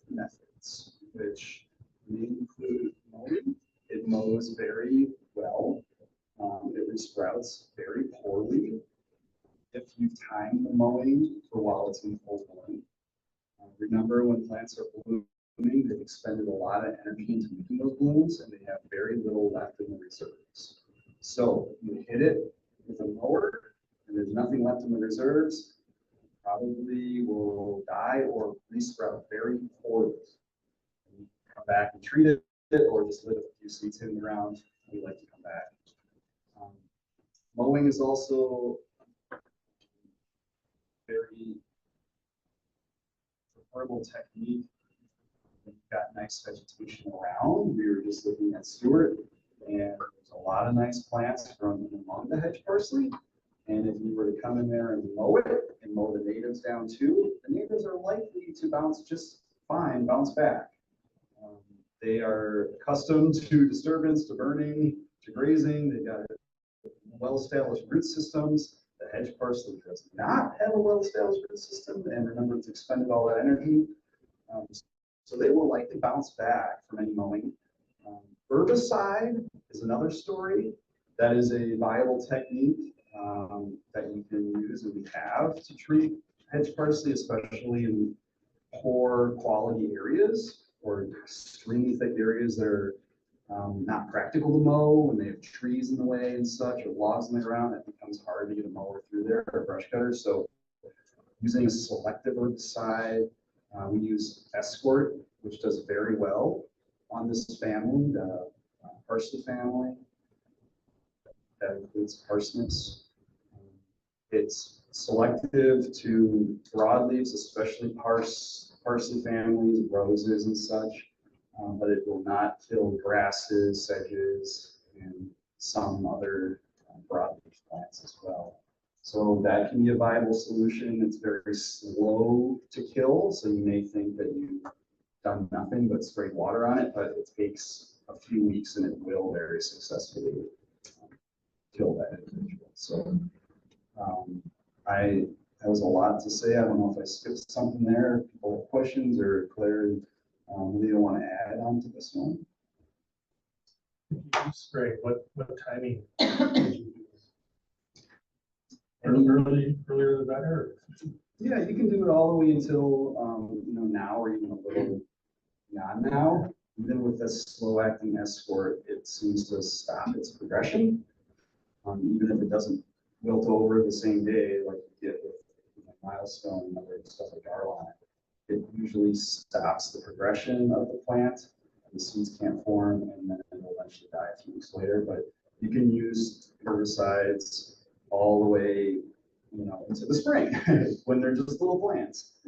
methods, which may include mowing. It mows very well. It resprouts very poorly if you time the mowing for while it's in full bloom. Remember, when plants are blooming, they've expended a lot of energy into making those blooms, and they have very little left in the reserves. So you hit it with a mower, and there's nothing left in the reserves, probably will die or resprout very poorly. And come back and treat it, or just let a few seeds in the ground. We like to come back. Mowing is also very preferable technique got nice vegetation around. We were just looking at Steward, and there's a lot of nice plants growing among the hedge parsley. And if you were to come in there and mow it and mow the natives down too, the natives are likely to bounce just fine, bounce back. They are accustomed to disturbance, to burning, to grazing. They've got well-established root systems. The hedge parsley does not have a well-established root system, and remember, it's expended all that energy. So they will likely bounce back from any mowing. Herbicide is another story. That is a viable technique that you can use and we have to treat hedge parsley, especially in poor quality areas or extremely thick areas that are not practical to mow when they have trees in the way and such, or logs in the ground. It becomes hard to get a mower through there or brush cutter. So using a selective herbicide, we use Escort, which does very well on this family, the parsley family. That includes parsnips. It's selective to broadleaves, especially parsley families, roses and such, but it will not kill grasses, sedges, and some other broadleaf plants as well. So that can be a viable solution. It's very slow to kill, so you may think that you've done nothing but sprayed water on it, but it takes a few weeks and it will very successfully kill that individual. So that was a lot to say. I don't know if I skipped something there. People have questions or clarity. What do you want to add on to this one? Spray. What timing? Earlier the better. Yeah, you can do it all the way until now or even a little beyond now. Even with this slow-acting Escort, it seems to stop its progression. Even if it doesn't wilt over the same day, like you get with Milestone and other stuff like Arlon, it usually stops the progression of the plant. The seeds can't form, and then it'll eventually die a few weeks later. But you can use herbicides all the way, into the spring when they're just little plants.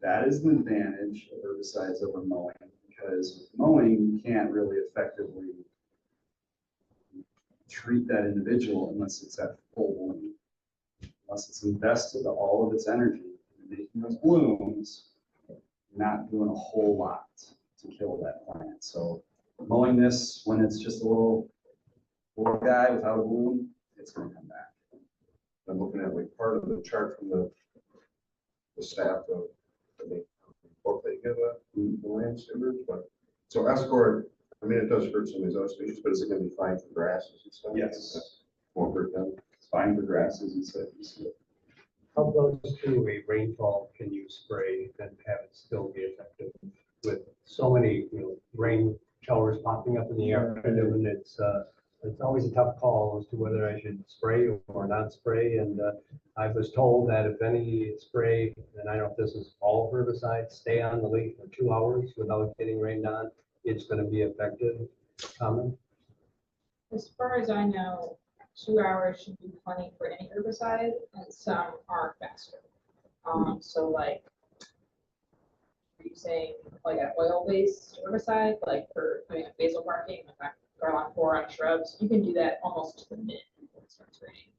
That is an advantage of herbicides over mowing, because with mowing, you can't really effectively treat that individual unless it's at full bloom, unless it's invested all of its energy in making those blooms. You're not doing a whole lot to kill that plant. So mowing this when it's just a little guy without a bloom, it's going to come back. I'm looking at like part of the chart from the staff of the book they give the land stewards, but so Escort, I mean, it does hurt some of these other species, but is it going to be fine for grasses and stuff? Yes. Won't hurt them. It's fine for grasses and such. How close to a rainfall can you spray and have it still be effective with so many, rain showers popping up in the afternoon? It's always a tough call as to whether I should spray or not spray. And I was told that if any spray, and I don't know if this is all herbicides, stay on the leaf for 2 hours without getting rained on, it's going to be effective. Comment? As far as I know, 2 hours should be plenty for any herbicide, and some are faster. So like, are you saying like an oil-based herbicide, like for doing a basal marking, in fact, Garland 4 on shrubs, you can do that almost to the minute before it starts raining,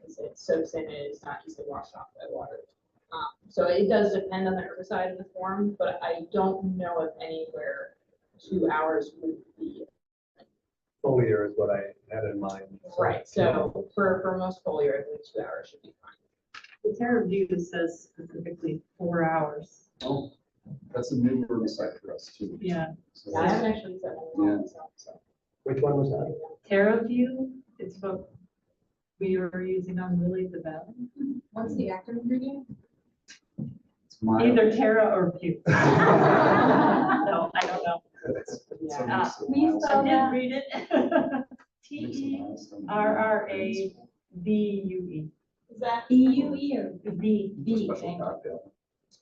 because it soaks in and it's not easily washed off by water. So it does depend on the herbicide and the form, but I don't know of anywhere 2 hours would be. Foliar is what I had in mind. Right, so for most foliar, I think 2 hours should be fine. The Terra View says specifically 4 hours. Oh, that's a new herbicide for us too. Yeah. So I haven't actually said anything myself, so. Which one was that? Terra View, it's what we were using on Lily the Valley. What's the active ingredient? it's my- Either Terra or View. No, I don't know. it's a mix of We milestone. I did read it. Mix of milestone. TERRAVUE. Is that, EUE or V? Special cocktail.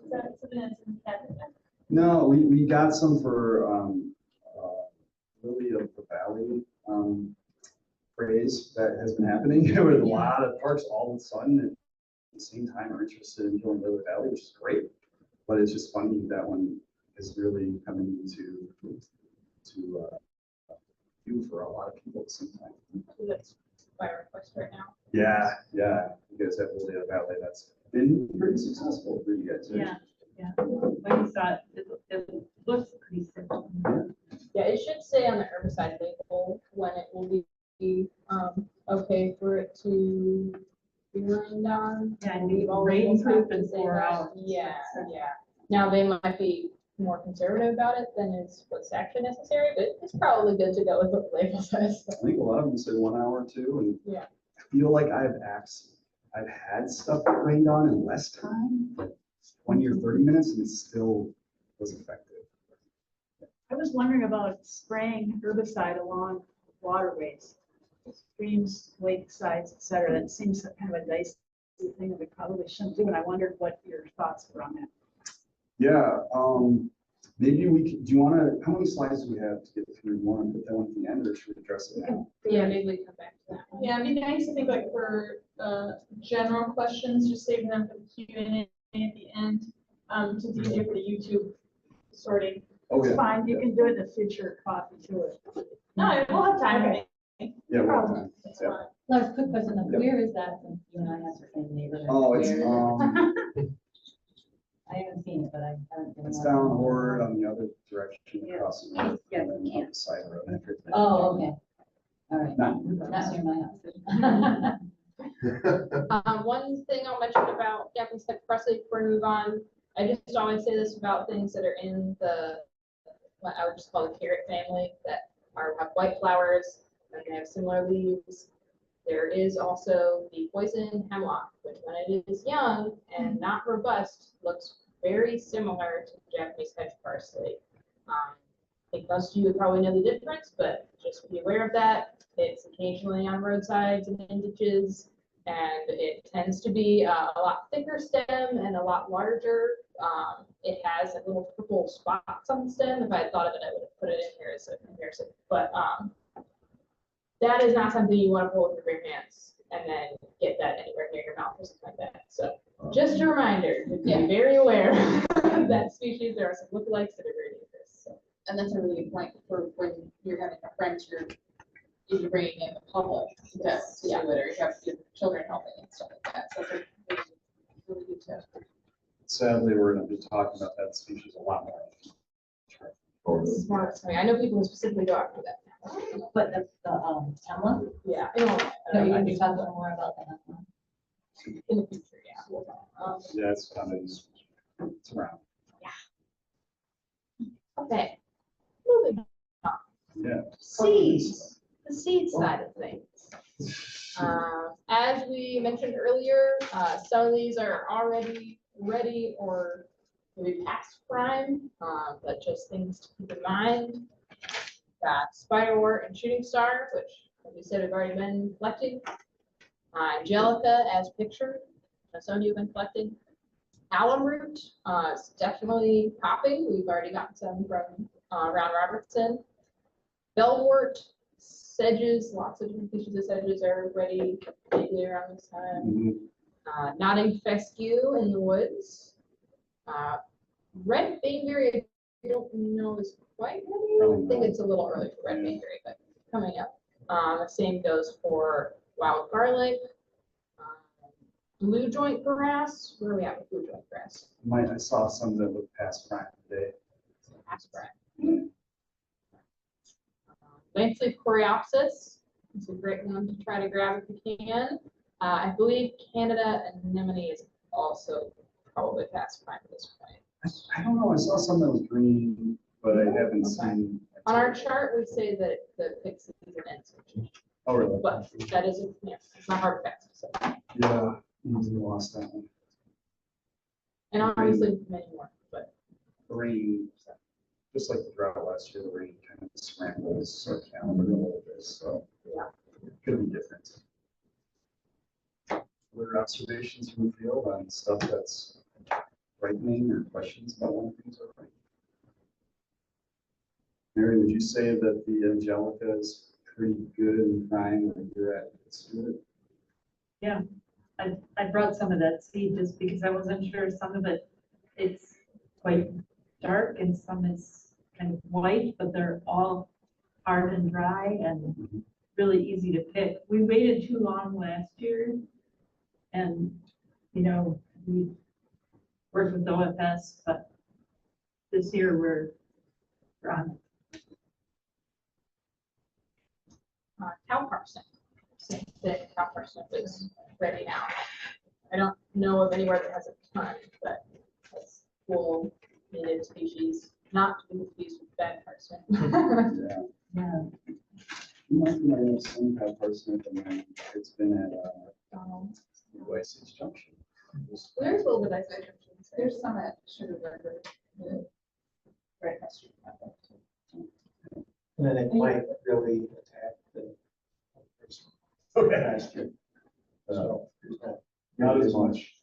is that something that's in Canada? No, we got some for Lily of the Valley phrase that has been happening with a lot of parks all of a sudden at the same time are interested in doing Lily Valley, which is great. But it's just funny that one is really coming into view for a lot of people at the same time. That's by request right now. Yeah, yeah, you guys have really a valley that's been pretty successful for you guys. Yeah, yeah. When you saw it, it looks pretty simple. Yeah, it should say on the herbicide label when it will be, okay for it to be rained on. Yeah, and be All rain labels have proof to in say 4 that. hours. Yeah, yeah. Now, they might be more conservative about it than is what's actually necessary, but it's probably good to go with what the label says. I think a lot of them say 1 hour too, and Yeah. I feel like I've had stuff that rained on in less time, like 20 or 30 minutes, and it still was effective. I was wondering about spraying herbicide along waterways, streams, lakesides, et cetera. That seems kind of a dicey thing that we probably shouldn't do, and I wondered what your thoughts were on that. Yeah, maybe we could, do you want to, how many slides do we have to get through? You want to put that one at the end, or should we address it now? Yeah, maybe we come back to that one. Yeah, it'd be nice to think like for general questions, just saving them for the Q&A at the end. So it's easier for the YouTube sorting. Oh, It's yeah. fine, you can do it in the future copy to it. No, we'll have time. Okay. Yeah, we'll have time. That's Yeah. fine. Lars, quick question, Yep. where is that, since you and I have the same neighborhood? Oh, it's, Where is it? I haven't seen it, but I haven't. been it's on down it. Horde on the other direction Yeah. across the road. Yeah, and then yeah. up the side road. Oh, okay. All right. Not- Not near my house. One thing I'll mention about Japanese Hedge Parsley before we move on, I just always say this about things that are in what I would just call the carrot family, that have white flowers and they have similar leaves. There is also the poison hemlock, which when it is young and not robust, looks very similar to Japanese hedge parsley. I think most of you would probably know the difference, but just be aware of that. It's occasionally on roadsides and in ditches, and it tends to be a lot thicker stem and a lot larger. It has like little purple spots on the stem. If I had thought of it, I would have put it in here as a comparison. But that is not something you want to pull with your bare hands and then get that anywhere near your mouth or something like that. So just a reminder to be very aware of that species. There are some lookalikes that are very dangerous. So. And that's a really good point for when you're having a friend, you're bringing in the public to do it, or you have your children helping and stuff like that. So it's a really good tip. Sadly, we're going to be talking about that species a lot more. This is more, I know people who specifically go after that. But the hemlock? Yeah. So you can be talking more about that. In the future, yeah. Yeah, it's coming. It's around. Okay. Moving on. Yeah. Seeds, the seed side of things. As we mentioned earlier, some of these are already ready or maybe past prime, but just things to keep in mind. Got spiderwort and shooting star, which, as we said, have already been collecting. Angelica, as pictured, some of you have been collecting. Alum root is definitely popping. We've already gotten some from Round Robertson. Bellwort, sedges, lots of different species of sedges are ready lately around this time. Mhm. Nodding fescue in the woods. Red baneberry, I don't know is quite ready. I think it's a little early for red baneberry, but coming up. The same goes for wild garlic. Blue joint grass. Where are we at with blue joint grass? I saw some that look past prime today. Aspirin. Lancely Coreopsis. It's a great one to try to grab if you can. I believe Canada anemone is also probably past prime at this point. I don't know, I saw some that was green, but I haven't Okay. seen. On our chart, we say that the pixies are in, Oh, really? but that is, it's not hard to pass. So. Yeah, we lost that one. And obviously many more, but The rain, just like the drought last year, the rain kind of scrambles our calendar a little bit, so. Yeah. It could be different. Other observations from the field on stuff that's ripening or questions about when things are ripening? Mary, would you say that the Angelica is pretty good and prime when you're at Steward? Yeah, I brought some of that seed just because I wasn't sure, some of it, it's quite dark and some is kind of white, but they're all hard and dry and really easy to pick. We waited too long last year. And, you know, we worked with OFS, but this year we're on it. Cow parsnip, same thing, cow parsnip is ready now. I don't know of anywhere that has a ton, but it's cool native species, not to be confused with bed parsnip. Yeah. Yeah. You might have some kind of parsnip, and then it's been at, Oasis Junction. There's a little bit of ice. There's some at Sugar River. Right across the street from that. And then it might really attack the. Okay. So, there's not- Not as much.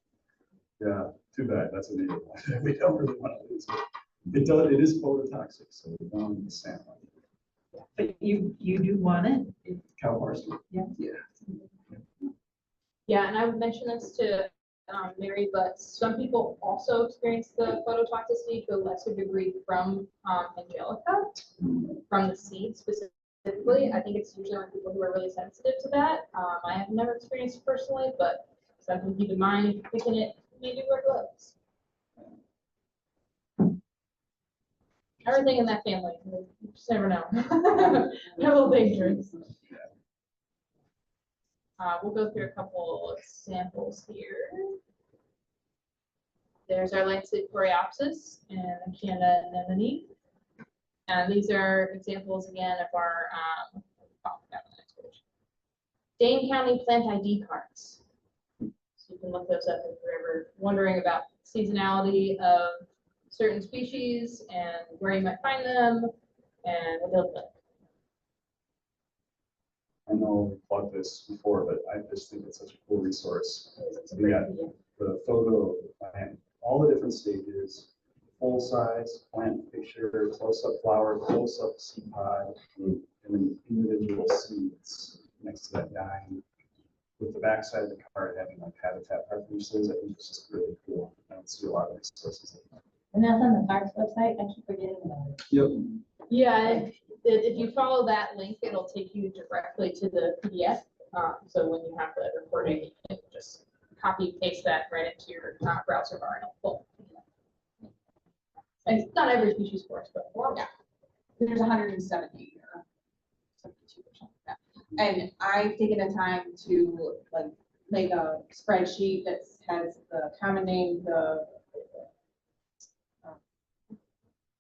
Yeah, too bad, that's a native one. We don't really want to lose it. It does, it is phototoxic, so we don't want the salmon. But you do want it? Cow parsnip. Yeah. Yeah, and I would mention this to Mary, but some people also experience the phototoxicity to a lesser degree from Angelica, from the seed specifically. I think it's usually on people who are really sensitive to that. I have never experienced it personally, but something to keep in mind, picking it, maybe wear gloves. Everything in that family, you just never know. They're a little dangerous. We'll go through a couple of samples here. There's our landscape Coreopsis and Canada anemone. And these are examples again of our Dane County plant ID cards. So you can look those up if you're ever wondering about seasonality of certain species and where you might find them and what they look like. I know we plugged this before, but I just think it's such a cool resource. It's a We great got idea. the photo of the plant, all the different stages, full size plant picture, close-up flower, close-up seed pod, and then individual seeds next to that dying. With the backside of the card having like habitat preferences, I think it's just really cool. I don't see a lot of resources like that. And that's on the parks website, I keep forgetting about it. Yep. Yeah, if you follow that link, it'll take you directly to the PDF. So when you have the recording, you can just copy paste that right into your browser bar and it'll pull. And it's not every species, of course, but Yeah. There's 170 or 72 or something like that. And I've taken the time to like make a spreadsheet that has the common name, the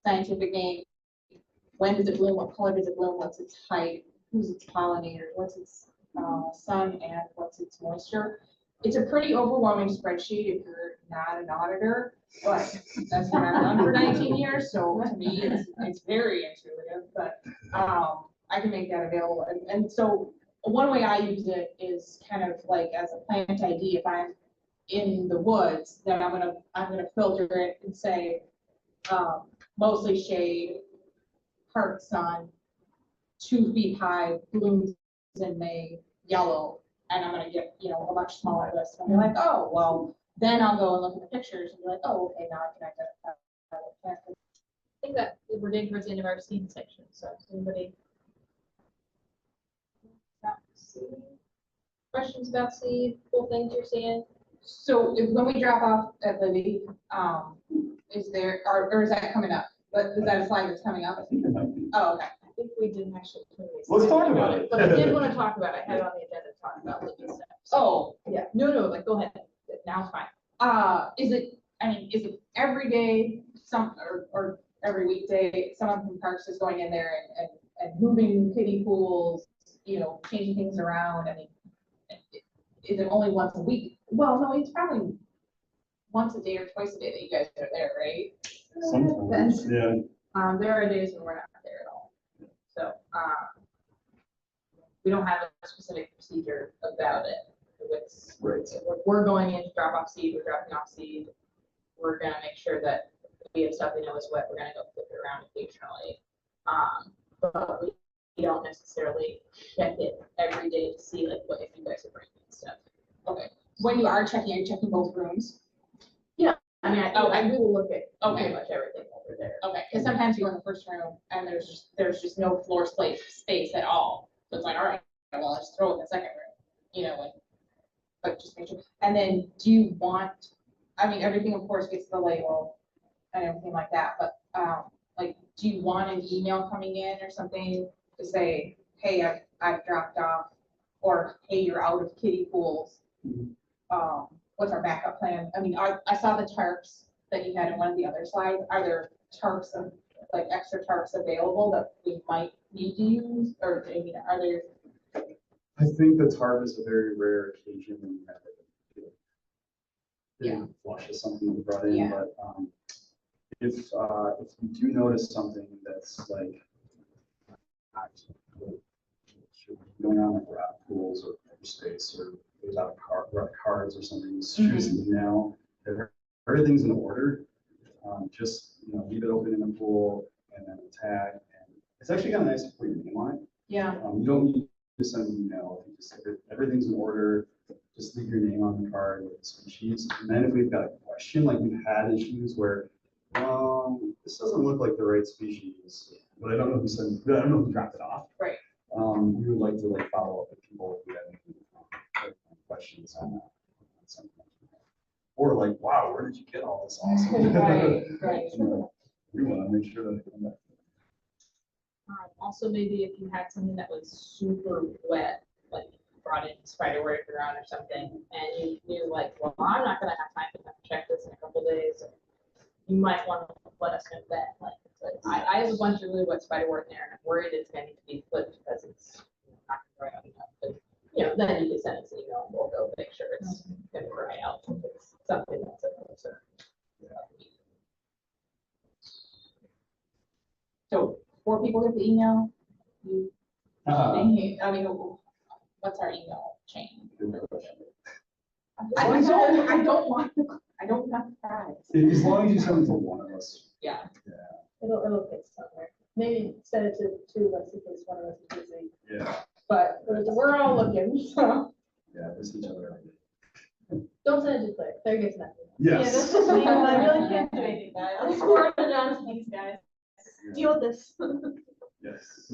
scientific name, when does it bloom, what color does it bloom, what's its height, who's its pollinator, what's its sun, and what's its moisture. It's a pretty overwhelming spreadsheet if you're not an auditor, but that's what I've done for 19 years, so to me, it's very intuitive, but I can make that available. And so one way I use it is kind of like as a plant ID. If I'm in the woods, then I'm gonna filter it and say mostly shade, part sun, 2 feet high, blooms in May, yellow, and I'm gonna get, you know, a much smaller list. And be like, oh, well, then I'll go and look at the pictures and be like, oh, okay, now I can identify what plant. I think that we're getting towards the end of our seed section. So if anybody got seed? Questions about seed, cool things you're seeing? So when we drop off at Libby, is there, or is that coming up? But is that a slide that's coming up? I think it might be. Oh, okay. I think we didn't actually. Let's talk about it. But I did want to talk about it. I had it on the agenda to talk about Libby stuff. So, Oh, yeah, no, like go ahead. Now it's fine. is it every day, or every weekday, someone from Parks is going in there and moving kiddie pools, you know, changing things around? I mean, is it only once a week? Well, no, it's probably once a day or twice a day that you guys are there, right? Sometimes, yeah. There are days when we're not there at all. So, we don't have a specific procedure about it. It's, Right. we're going in to drop off seed, we're dropping off seed. We're gonna make sure that if we have stuff we know is wet, we're gonna go flip it around occasionally. But we don't necessarily check it every day to see like what if you guys are bringing stuff. Okay. When you are checking both rooms? I mean, I will look at Okay. pretty much everything over there. Okay, because sometimes you go in the first room and there's just no floor space at all. So it's like, all right, well, I'll just throw it in the second room, you know, like, but just make sure. And then do you want, I mean, everything of course gets the label and everything like that, but like, do you want an email coming in or something to say, hey, I've dropped off, or hey, you're out of kiddie pools? What's our backup plan? I mean, I saw the tarps that you had in one of the other slides. Are there tarps of, like, extra tarps available that we might need to use, or I mean, are there? I think the tarp is a very rare occasion when you have it. Yeah. Flush is something we brought in, Yeah. but if you do notice something that's like not going on like rock pools or space or without cards or something, just shoot us an email. If everything's in order, just, you know, leave it open in the pool and then tag. And it's actually kind of nice to put your name on it. Yeah. You don't need to send an email. If you just, if everything's in order, just leave your name on the card with the species. And then if we've got a question, like we've had issues where, this doesn't look like the right species, but I don't know who sent, I don't know who dropped it off. Right. We would like to like follow up with people who have questions on that. Something. Or like, wow, where did you get all this awesome? Right. You know, we want to make sure that they come back. Also, maybe if you had something that was super wet, like brought in spider web around or something, and you knew like, well, I'm not gonna have time to check this in a couple days, you might want to let us know that. Like, I have a bunch of really wet spider web there, and I'm worried it's going to need to be flipped because it's not going to dry out enough. But, you know, then you can send us an email and we'll go make sure it's going to dry out if it's something that's a concern. So 4 people get the email. You, I mean, what's our email chain? I don't want fries. As long as you send it to one of us. Yeah. It'll fit somewhere. Maybe send it to 2 of us in case one of us is busy. Yeah. But we're all looking, so Yeah, there's each other. don't send it to Claire. Claire gets nothing. Yeah, that's Yes. just me. I really can't do anything about it. I'll forward it on to these guys. Deal with this. Yes.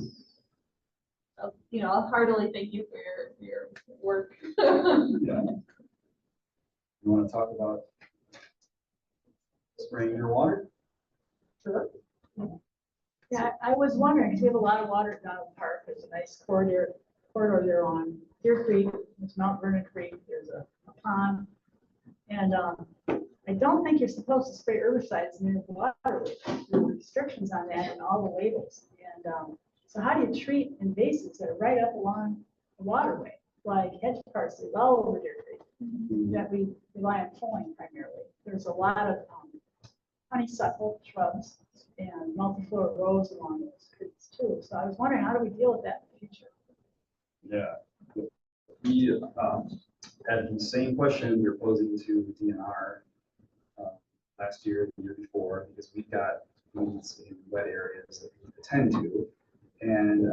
You know, I'll heartily thank you for your work. Yeah. You want to talk about spraying your water? Sure. Yeah, I was wondering, because we have a lot of water down at the park. There's a nice corridor there on Deer Creek, there's Mount Vernon Creek, there's a pond. And I don't think you're supposed to spray herbicides near the waterway. There are restrictions on that in all the labels. And so how do you treat invasives that are right up along the waterway, like hedge parsley all over Deer Creek, that we rely on pulling primarily? There's a lot of honeysuckle shrubs and multiflora rose along those creeks too. So I was wondering, how do we deal with that in the future? Yeah. We had the same question we were posing to DNR last year, the year before, because we've got weeds in wet areas that we attend to. And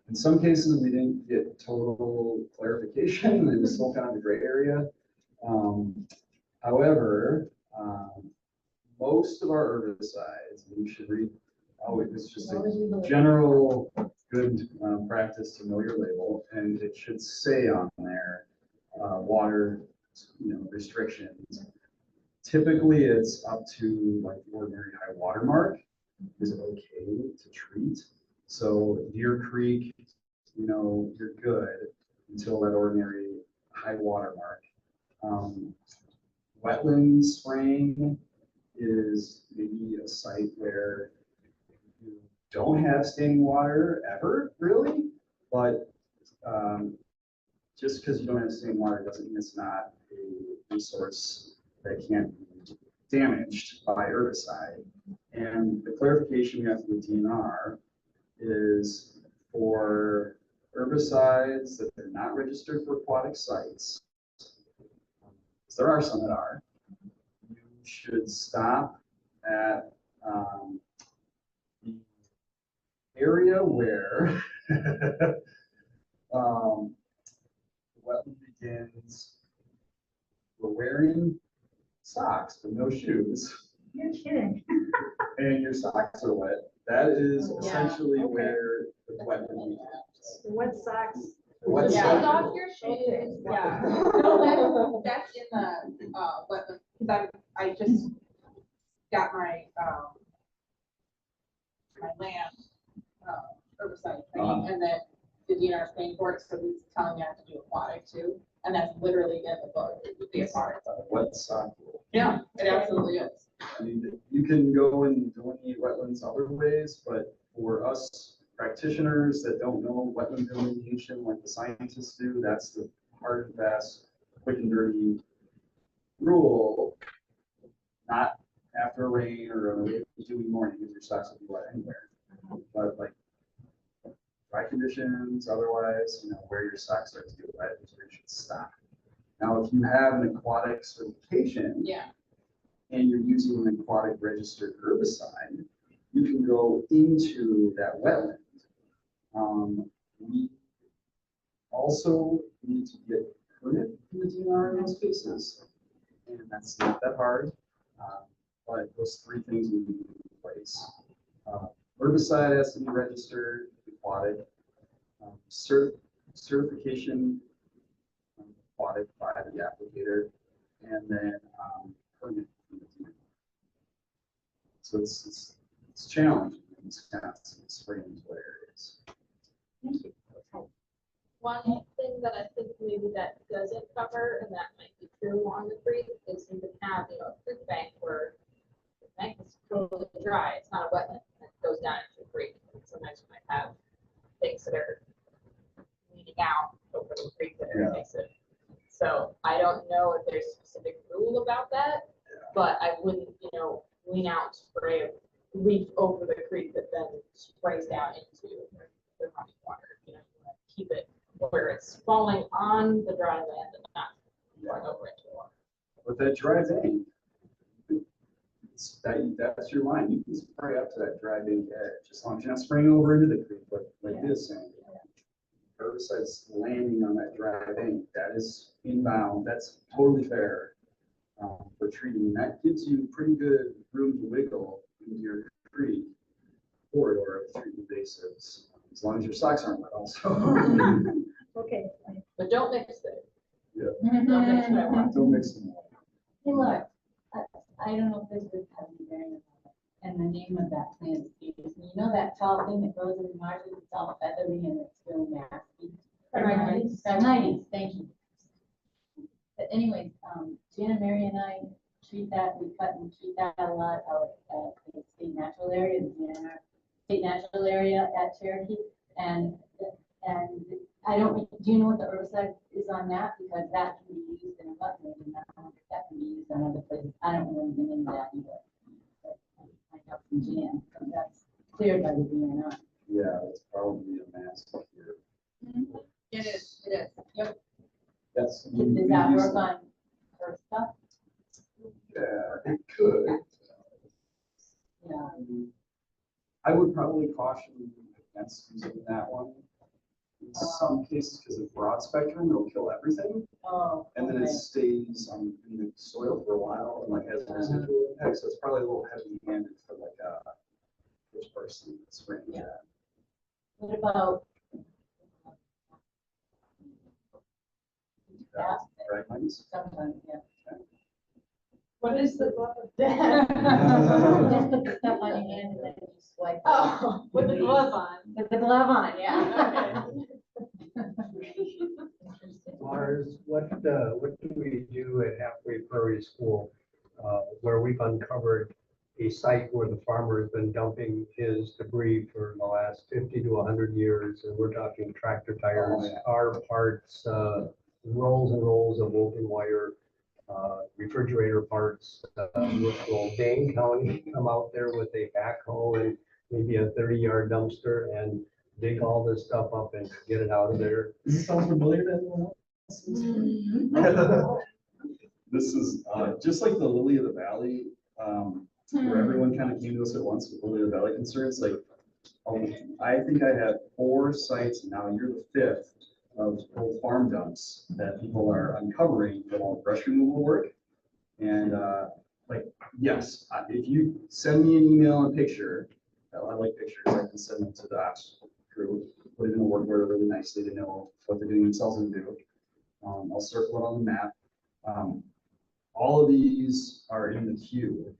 in some cases, we didn't get total clarification. It was still kind of a gray area. However, most of our herbicides, you should read, it's just a general good practice to know your label, and it should say on there water, restrictions. Typically, it's up to like the ordinary high water mark. Is it okay to treat? So Deer Creek, you're good until that ordinary high water mark. Wetland spraying is maybe a site where you don't have standing water ever, really, but just because you don't have standing water doesn't mean it's not a resource that can't be damaged by herbicide. And the clarification we have from the DNR is for herbicides that are not registered for aquatic sites, because there are some that are, you should stop at the area where the wetland begins. We're wearing socks but no shoes. You're kidding. and your socks are wet, that is Yeah. essentially Okay. where the wetland is. The wet socks. What's Take Yeah. off your shoes. Yeah. No, that's in the, wetland, because I just got my, my land, herbicide training, and then the DNR's paying for it, so he's telling me I have to do aquatic too, and that's literally in the book, the aquatic. Wet sock rule. Yeah, it absolutely is. I mean, you can go and delineate wetlands other ways, but for us practitioners that don't know wetland delineation like the scientists do, that's the hard and fast, quick and dirty rule. Not after a rain or a dewy morning, because your socks will be wet anywhere. But like dry conditions, otherwise, where your socks start to get wet is where you should stop. Now, if you have an aquatic certification, Yeah. and you're using an aquatic registered herbicide, you can go into that wetland. We also need to get permit from the DNR in most cases, and that's not that hard. But those three things we need in place. Herbicide has to be registered, aquatic, certification, aquatic by the applicator, and then permit. So it's challenging in Wisconsin, spring is what it is. One thing that I think maybe that doesn't cover, and that might be true on the creek, is you can have, a creek bank where the bank is totally dry, it's not a wetland, it goes down into the creek. Sometimes you might have things that are leading out over the creek that are invasive. So I don't know if there's a specific rule about that, but I wouldn't, lean out, spray a leaf over the creek that then sprays down into the running water. You want to keep it where it's falling on the dry land and not going over into the water. But that dry bank, that's your line. You can spray up to that dry bank edge, as long as you're not spraying over into the creek, like this saying. Herbicides landing on that dry bank, that is inbound, that's totally fair for treating. That gives you pretty good room to wiggle into your creek corridor of treating invasives, as long as your socks aren't wet also. Okay. But don't mix it. Yeah. Don't mix it at once. Don't mix them. Hey, look, I don't know if this would have any bearing on it, and the name of that plant is, that tall thing that grows in the marshes, it's all feathery and it's really nasty. Phragmites. Phragmites, thank you. But anyways, Jan and Mary and I treat that, we cut and treat that a lot out at the state natural area, the DNR state natural area at Cherokee. And I don't, do you know what the herbicide is on that? Because that can be used in a wetland and that can be used on other places. I don't know the name of that either. But I got from Jan, so that's cleared by the DNR. Yeah, it's probably a mask here. It is, it is. Yep. That's. Does that work on her stuff? Yeah, it could. Yeah. I would probably caution against using that one. In some cases, because of broad spectrum, it'll kill everything. Oh, And then it okay. stays in the soil for a while and has a residual impact. So it's probably a little heavy handed for like a fish person spraying that. What about? Phragmites. Sometimes, yeah. What is the glove? Just put the stuff on your hand and then you swipe. it. Oh, with the glove on. With the glove on, yeah. Lars, what do we do at Halfway Prairie School, where we've uncovered a site where the farmer has been dumping his debris for the last 50 to 100 years, and we're talking tractor tires, car parts, rolls and rolls of woven wire, refrigerator parts. Will Dane County come out there with a backhoe and maybe a 30-yard dumpster and dig all this stuff up and get it out of there? Does this sound familiar to anyone else? This is just like the Lily of the Valley, where everyone kind of came to us at once with Lily of the Valley concerns. Like, I think I have 4 sites, and now you're the 5th of old farm dumps that people are uncovering for all brush removal work. And like Yes, if you send me an email and picture, I like pictures, I can send them to the ops crew, put it in a word order really nicely to know what they're getting themselves into. I'll circle it on the map. All of these are in the queue.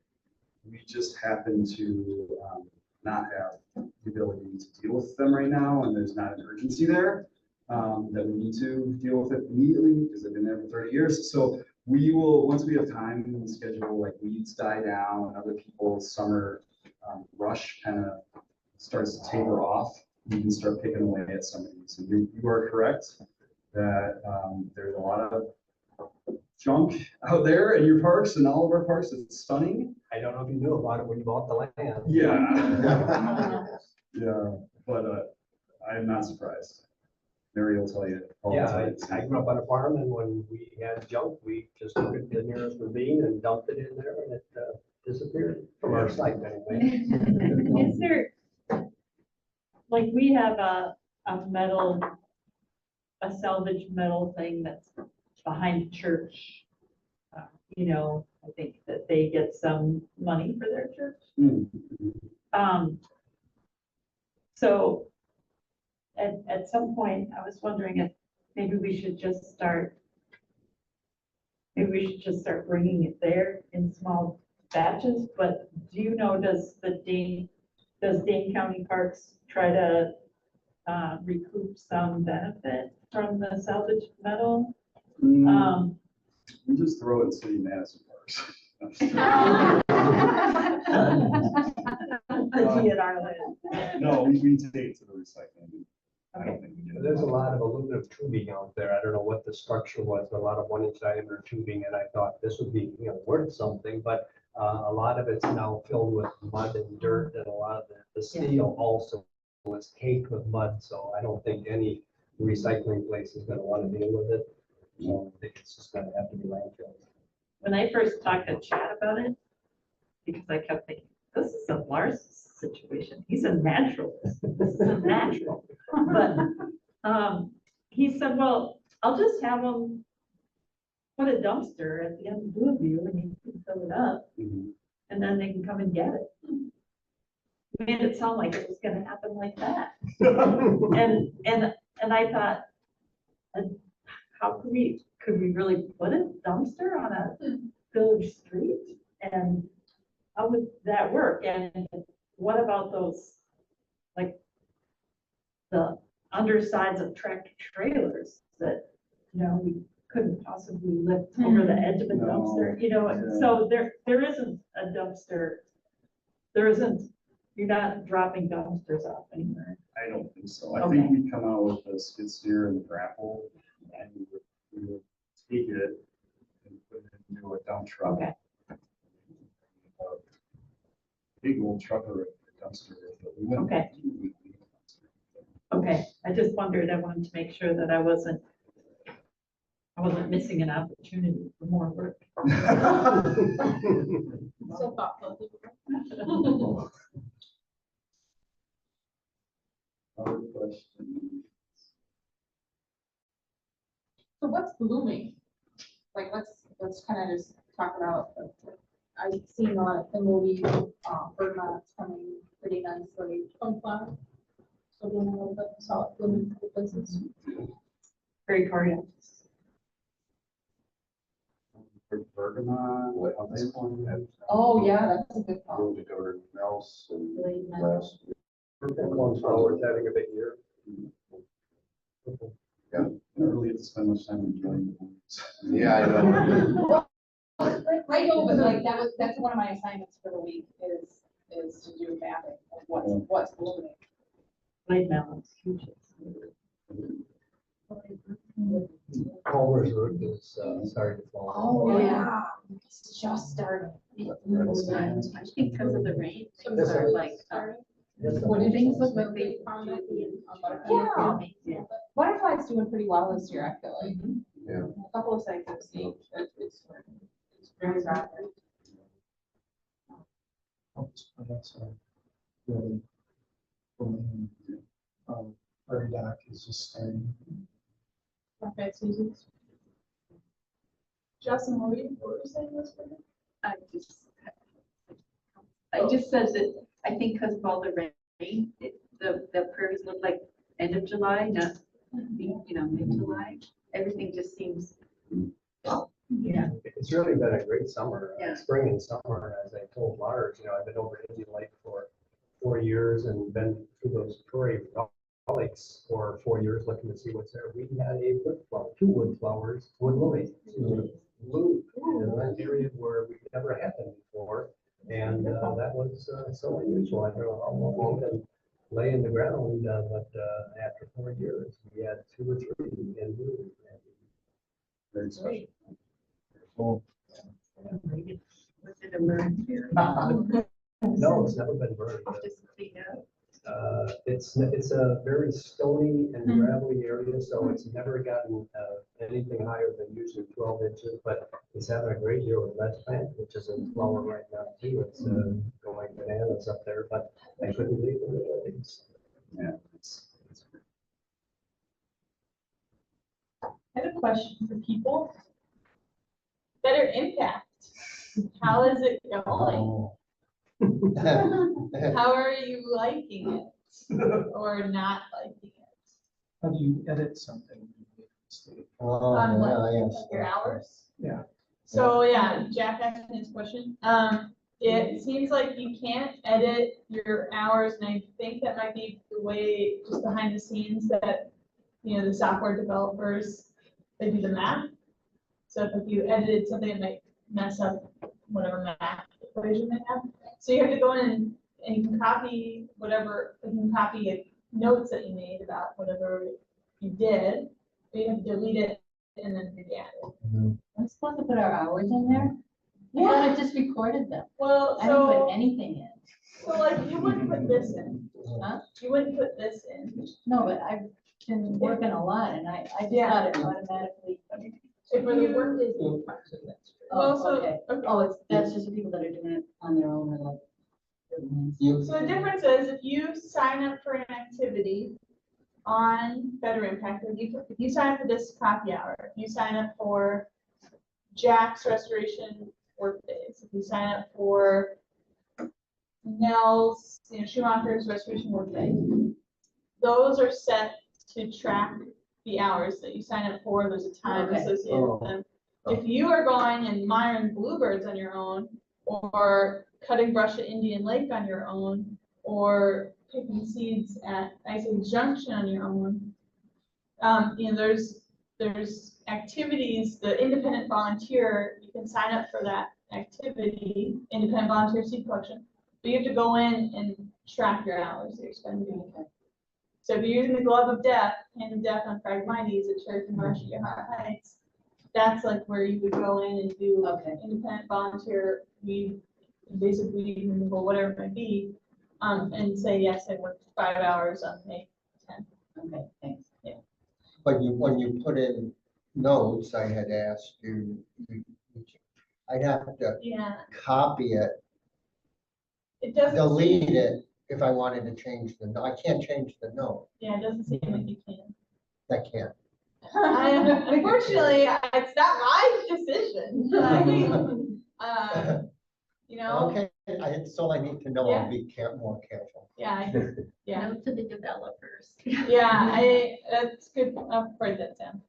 We just happen to not have the ability to deal with them right now, and there's not an urgency there that we need to deal with it immediately because they've been there for 30 years. So we will, once we have time in the schedule, like weeds die down and other people's summer rush kind of starts to taper off, we can start picking away at some of these. And you are correct that there's a lot of junk out there in your parks and all of our parks. It's stunning. I don't know if you knew about it when you bought the land. Yeah. Yeah, but I'm not surprised. Mary will tell you. all the Yeah, time. I grew up on a farm, and when we had junk, we just took it to the nearest ravine and dumped it in there, and it disappeared from our site anyway. Is there, like, we have a metal, a salvage metal thing that's behind the church. You know, I think that they get some money for their church. So at some point, I was wondering if maybe we should just start bringing it there in small batches, but do you know, does Dane County Parks try to recoup some benefit from the salvage metal? We just throw it in city Madison parks. The DNR land. No, we take it to the recycling. I don't think we get it. There's a lot of aluminum tubing out there. I don't know what the structure was, but a lot of 1-inch diameter tubing, and I thought this would be, worth something, but a lot of it's now filled with mud and dirt, and a lot of the steel also was caked with mud, so I don't think any recycling place is gonna want to deal with it. So I think it's just gonna have to be landfill. When I first talked to Chad about it, because I kept thinking, this is a Lars situation. He's a naturalist. This is a natural. But he said, well, I'll just have them put a dumpster at the end of Blue View and you can fill it up and then they can come and get it. Made it sound like it was gonna happen like that. And I thought, how could we really put a dumpster on a village street? And how would that work? And what about those, like, the undersides of tractor trailers that, we couldn't possibly lift over the edge of a dumpster, and so there isn't a dumpster. You're not dropping dumpsters off anywhere. I don't think so. I Okay. think we come out with a skid steer and the grapple, and we would take it and put it into a dump truck. Okay. Big old truck or a dumpster. But we wouldn't Okay. do it. Okay, I just wondered, I wanted to make sure that I wasn't missing an opportunity for more work. So thoughtful. Other question? So what's blooming? Like, let's kind of just talk about, I've seen a lot of thimble-weed, bergamots coming pretty nicely. Sunflower. So doing a little bit of solid blooming places. Very Coreopsis. Bergamot, what else? Oh, yeah, that's a good call. Go to go to Nels and Blade last. Flowers having a big year. Really have to spend much time enjoying the blooms. Yeah, I know. I know, but like, that's one of my assignments for the week is to do mapping of what's blooming. Blade melons, huge. Culver's root is starting to fall. Oh, yeah, it's just starting. I think because of the rain. Some Yes, sort of sir. starting. What do you think? Like they found that Yeah. Butterfly's doing pretty well this year, I feel like. Yeah. A couple of sites I've seen, it's very rapid. Our dock is just starting. Okay, seasons. Justin, what were you saying this for? I just It just says that, I think because of all the rain, the prairies look like end of July, not, mid-July. Everything just seems, yeah. It's really been a great summer, Yeah. spring and summer, as I told Lars, I've been over Indian Lake for 4 years and been through those prairie lakes for 4 years looking to see what's there. We had two wood flowers, wood lilies, blue, in an area where we never had them before. And that was so unusual. I don't know how long we can lay in the ground, but after 4 years, we had 2 or 3 in blue. Very special. Cool. Was it a burn here? No, it's never been burned. Just clean up. It's a very stony and gravelly area, so it's never gotten anything higher than usually 12 inches, but it's having a great year with ledge plant, which is in flower right now too. It's going bananas up there, but I couldn't believe it. Yeah. I have a question for people. Better impact. How is it going? How are you liking it or not liking it? How do you edit something? On what, your hours? Yeah. So yeah, Jack asked me this question. It seems like you can't edit your hours, and I think that might be the way, just behind the scenes, that the software developers, they do the math. So if you edited something, it might mess up whatever math equation they have. So you have to go in and you can copy whatever, you can copy notes that you made about whatever you did, but you have to delete it and then re-add it. I'm supposed to put our hours in there? I thought I just recorded them. Well, I didn't put so, anything in. so like you wouldn't put this in. Huh? You wouldn't put this in. No, but I've been working a lot and I just Yeah. thought it automatically. So for the Workdays, that's true. Well, Oh, so, okay. Oh, that's just the people that are doing it on their own or like. So the difference is if you sign up for an activity on Better Impact, if you sign up for this coffee hour, if you sign up for Jack's Restoration Workdays, if you sign up for Nell's, Schumacher's Restoration Workday, those are set to track the hours that you sign up for. There's a time Okay. associated with them. If you are going and monitoring bluebirds on your own, or cutting brush at Indian Lake on your own, or picking seeds at Ice Age Junction on your own, there's activities, the independent volunteer, you can sign up for that activity, independent volunteer seed collection, but you have to go in and track your hours that you're spending. So if you're using the glove of death, hand of death on Phragmites at Cherokee Marsh at Hot Heights, that's like where you would go in and do independent volunteer invasive weed removal, whatever it might be, and say, yes, I worked 5 hours on May 10th. Okay, thanks. Yeah. But when you put in notes, I had asked you, I'd have to copy it, It doesn't delete it if I wanted to change the note. I can't change the note. Yeah, it doesn't seem like you can. I can't. Unfortunately, it's not my decision. Okay, so I need to know. I'll be more careful. Yeah, Note to the developers. that's good. I'll write that down.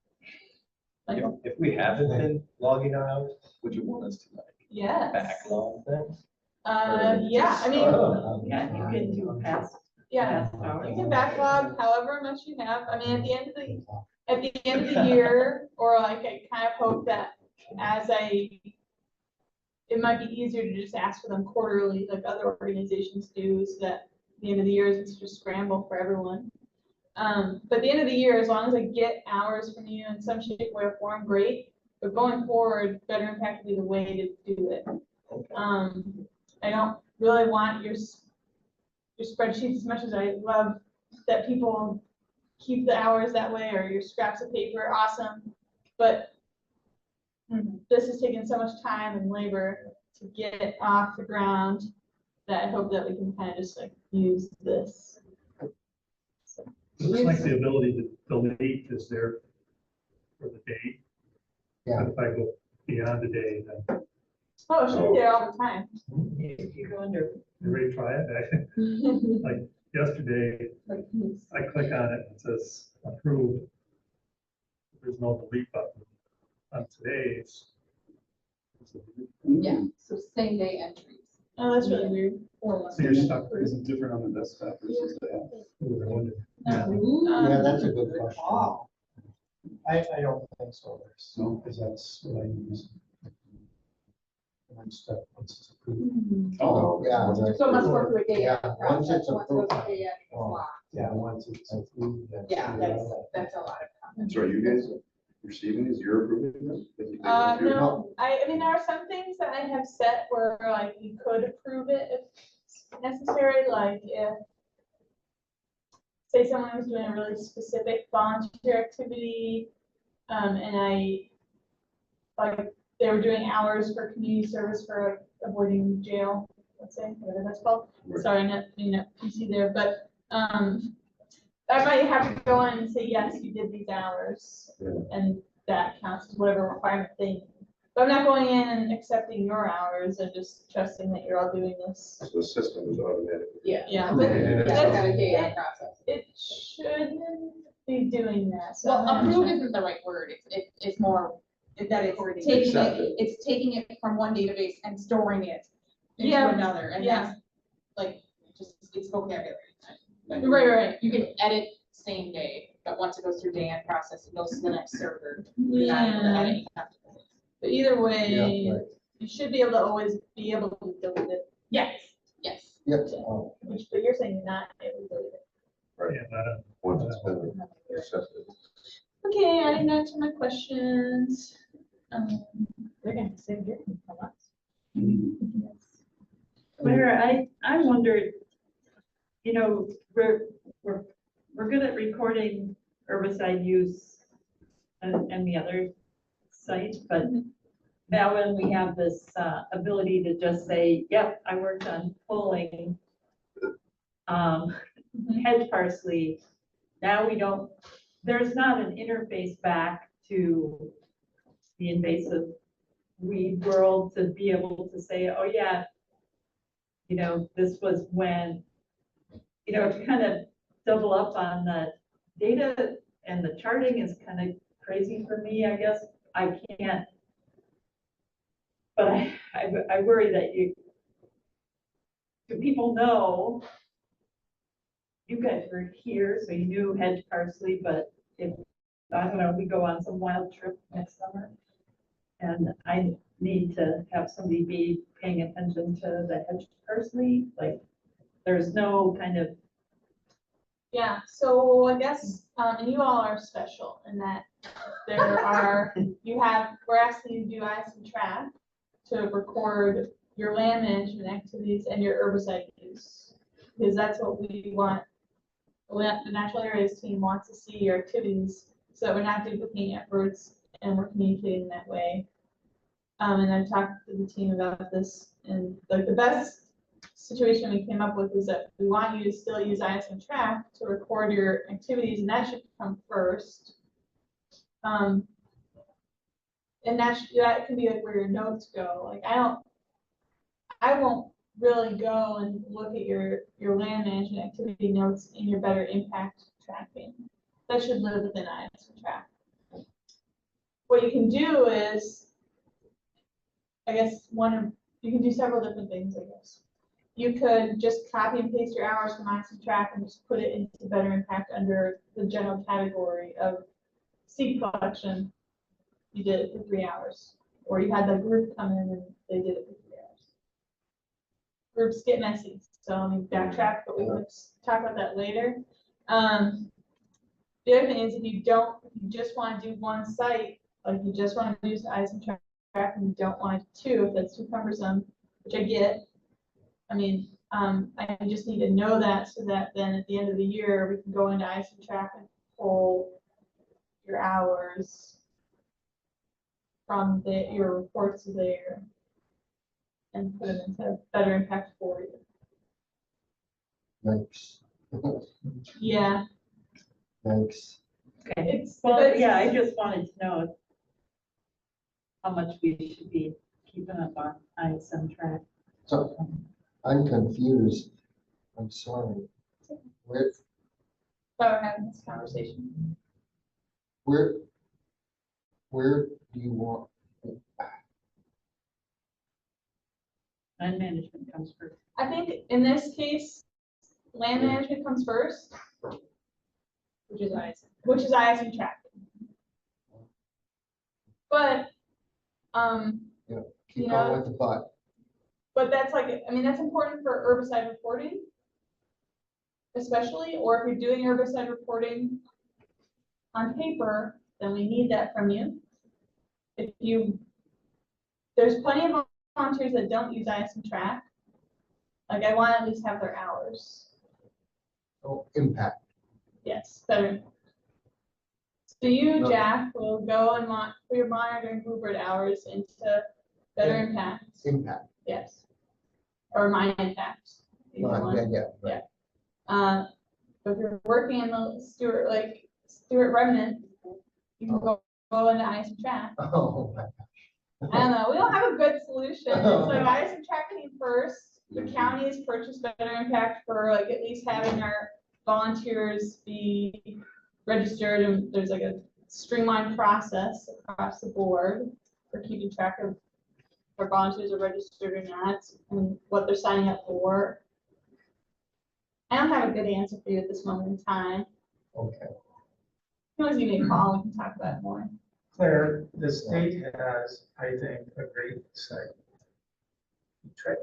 If we haven't been logging our hours, would you want us to Yes. backlog things? Yeah, I mean, Yeah, you can do past. yeah, past hours. you can backlog however much you have. I mean, at the end of the year, or like I kind of hope that it might be easier to just ask for them quarterly, like other organizations do, so that at the end of the year it's just scramble for everyone. But at the end of the year, as long as I get hours from you in some shape, way, or form, great. But going forward, Better Impact will be the way to do it. I don't really want your spreadsheets, as much as I love that people keep the hours that way, or your scraps of paper, awesome. But this has taken so much time and labor to get it off the ground that I hope that we can kind of just like use this. It looks like the ability to delete is there for the date. Yeah. But if I go beyond the day, then Oh, it should be there all the time. If you go under You ready to try it? Like yesterday, I click on it and it says approved. There's no delete button. On today's. Yeah, so same day entries. Oh, that's really weird. So you're stuck, is it different on the desktop versus the app? Yeah, that's a good question. Wow. I don't think so, No. because that's what I use. One step, once it's approved. Oh, Yeah, right. So it must go through a day. Yeah, end once process. it's Once it goes approved. through a day end, it's Oh. locked. Yeah, once it's approved. Yeah, that's a lot of comments. So are you guys receiving these, you're approving them? No, I mean, there are some things that I have set where like you could approve it if necessary, like if, say someone was doing a really specific volunteer activity, and like, they were doing hours for community service for like, avoiding jail, let's say, whatever that's called. Right. Sorry, not, PC there, but, I might have to go in and say, yes, you did these hours, Yeah. and that counts as whatever requirement they need. But I'm not going in and accepting your hours and just trusting that you're all doing this. So the system is automatic. Yeah. Yeah, but Yeah. That's got a day end process. it shouldn't be doing that, so. Well, I'm gonna approve check. isn't the right word. It's more that it's Recording. taking Accept it, it. it's taking it from one database and storing it into Yeah, another, and yeah. that's like, just, it's vocabulary. Right. You can edit same day, but once it goes through day end process, it goes to the next server. You're not able to Yeah, edit after that. but either Yeah, way, right. you should be able to always be able to delete it, Yes, yes. Yep. Oh, but you're saying you're not able to delete it. Yeah, Once it's been accepted. Okay, adding that to my questions. They're gonna save it from us. Where I wondered, we're good at recording herbicide use and the other sites, but now when we have this ability to just say, yep, I worked on pulling hedge parsley, now we don't, there's not an interface back to the invasive weed world to be able to say, oh yeah, this was when, to kind of double up on the data and the charting is kind of crazy for me, I guess. I can't, but I worry that do people know you guys were here, so you knew hedge parsley, but if, I don't know, we go on some wild trip next summer and I need to have somebody be paying attention to the hedge parsley, like, there's no kind of. Yeah, so I guess, and you all are special in that we're asking you to do ice and track to record your land management activities and your herbicide use. Because that's what we want, the natural areas team wants to see your activities, so that we're not duplicating efforts and we're communicating that way. And I've talked to the team about this, and like the best situation we came up with is that we want you to still use ISM track to record your activities, and that should come first. And that can be like where your notes go. Like I won't really go and look at your land management activity notes in your better impact tracking. That should live within ISM track. What you can do is, I guess you can do several different things, I guess. You could just copy and paste your hours from ISM track and just put it into better impact under the general category of seed collection. You did it for 3 hours, or you had the group come in and they did it for 3 hours. Groups get messy, so let me backtrack, but we can talk about that later. The other thing is if you just want to do one site, like you just want to use the ISM track and you don't want to do 2, if that's too cumbersome, which I get. I mean, I just need to know that so that then at the end of the year, we can go into ISM track and pull your hours from your reports there and put them into better impact for you. thanks. Yeah. Thanks. Okay, well, yeah, I just wanted to know how much we should be keeping up on ISM track. So, I'm confused. I'm sorry. Where, So we're having this conversation. where, where do you want? Land management comes first. I think in this case, land management comes first, which is ISM tracking. But, Keep You going know- with the thought. but that's like, I mean, that's important for herbicide reporting. Especially, or if you're doing herbicide reporting on paper, then we need that from you. There's plenty of volunteers that don't use ISM track. Like I want to at least have their hours. Oh, impact. Yes, better. So you, No. Jack, will go and put your monitoring bluebird hours into better impact. Impact. Yes. Or my impact. either one. Yeah, right. But if you're working in the Steward remnant, you can go into ISM track. Oh, my I don't know, we don't have a good solution. It's like ISM tracking first. The counties purchase better impact for like at least having our volunteers be registered, and there's like a streamlined process across the board for keeping track of our volunteers are registered or not and what they're signing up for. I don't have a good answer for you at this moment in time. Okay. You can always give me a call, we can talk about it more. Claire, the state has, I think, a great site.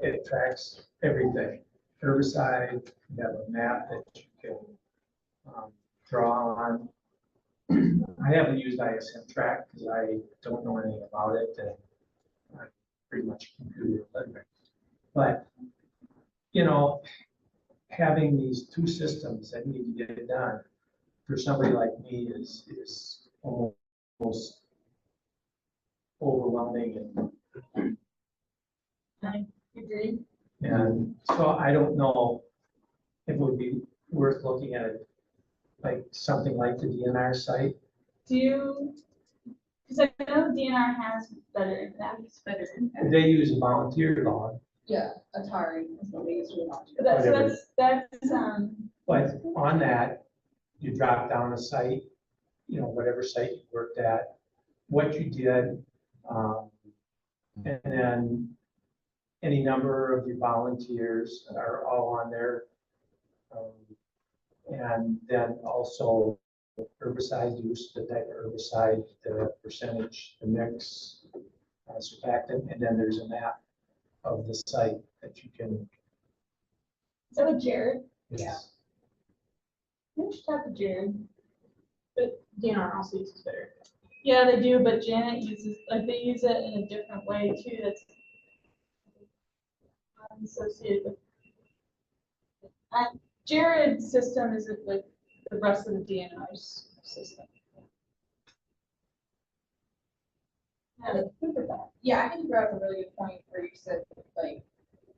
It tracks everything. Herbicide, you have a map that you can draw on. I haven't used ISM track because I don't know anything about it, and I'm pretty much computer literate. But, you know, having these two systems that need to get it done for somebody like me is almost overwhelming. I agree. And so I don't know if it would be worth looking at it, like something like the DNR site. Do you, because I know DNR has better impact. Better. They use a volunteer log, Yeah, Atari is the biggest one. But that's, so Whatever. that's, but on that, you drop down a site, you know, whatever site you worked at, what you did, and then any number of your volunteers are all on there. And then also herbicide use, the type of herbicide, the percentage, the mix, surfactant, and then there's a map of the site that you can. is that with Jared? Yeah. We should talk to Jared. But DNR also uses better. Yeah, they do, but Janet uses, like, they use it in a different way too, that's associated with. Jared's system isn't like the rest of the DNR's system. Yeah, I think you brought up a really good point where you said, like,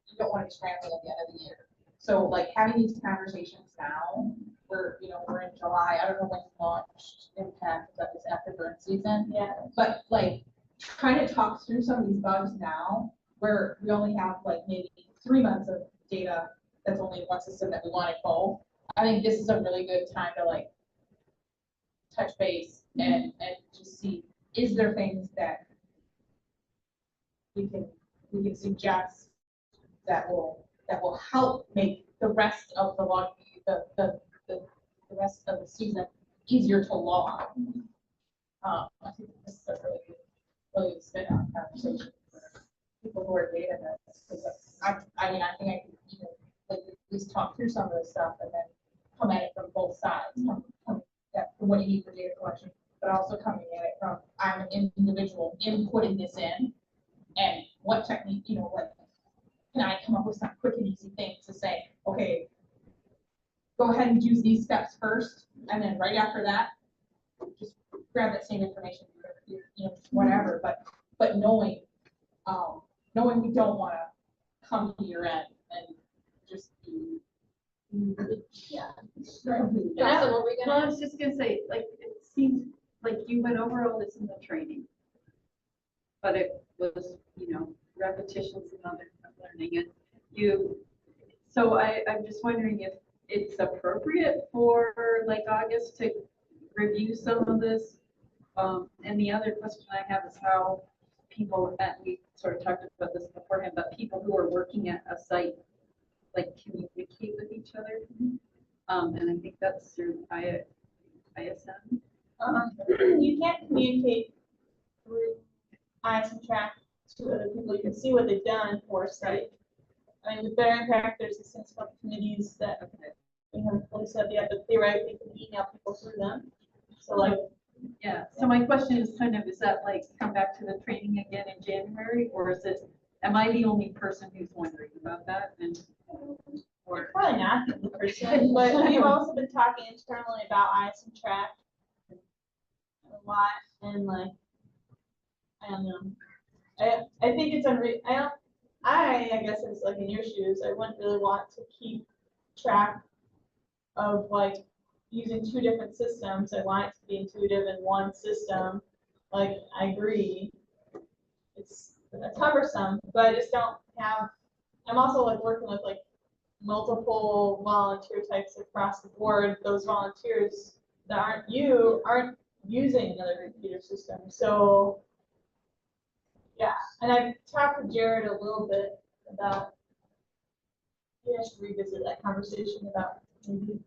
you don't want to be scrambling at the end of the year. So like having these conversations now, we're in July, I don't know when you launched Impact, that was after burn season. Yeah. But like trying to talk through some of these bugs now, where we only have like maybe 3 months of data, that's only one system that we want to pull. I think this is a really good time to like touch base and just see, is there things that we can suggest that will help make the rest of the log, the rest of the season easier to log. I think this is a really good spin on conversation for people who are data nuts. I mean, I think I can like at least talk through some of this stuff and then come at it from both sides, from what you need for data collection, but also coming at it from I'm an individual inputting this in, and what technique, what can I come up with some quick and easy things to say, okay, go ahead and use these steps first, and then right after that, just grab that same information, whatever, but knowing we don't want to come to your end and just be, yeah. Vanessa, were we Well, I gonna? was just gonna say, like, it seems like you went over all this in the training. But it was, repetitions and other learning, and you So I'm just wondering if it's appropriate for like August to review some of this. And the other question I have is how people, that we sort of talked about this beforehand, but people who are working at a site, like communicate with each other. And I think that's through ISM. You can't communicate through ISM track to other people. You can see what they've done for a site. I mean, with Better Impact, there's a sense of committees that we haven't fully set yet, but theoretically, you can email people through them. So like, Yeah, so my question is kind of, is that like come back to the training again in January, or is it, am I the only person who's wondering about that? And we're probably not the person, but we've also been talking internally about ISM track a lot, and like, I don't know. I think it's I guess it's like in your shoes, I wouldn't really want to keep track of like using two different systems. I want it to be intuitive in one system. Like, I agree, it's cumbersome, but I just don't have, I'm also like working with like multiple volunteer types across the board. Those volunteers that aren't using another computer system. So yeah, and I've talked to Jared a little bit about, we have to revisit that conversation about maybe.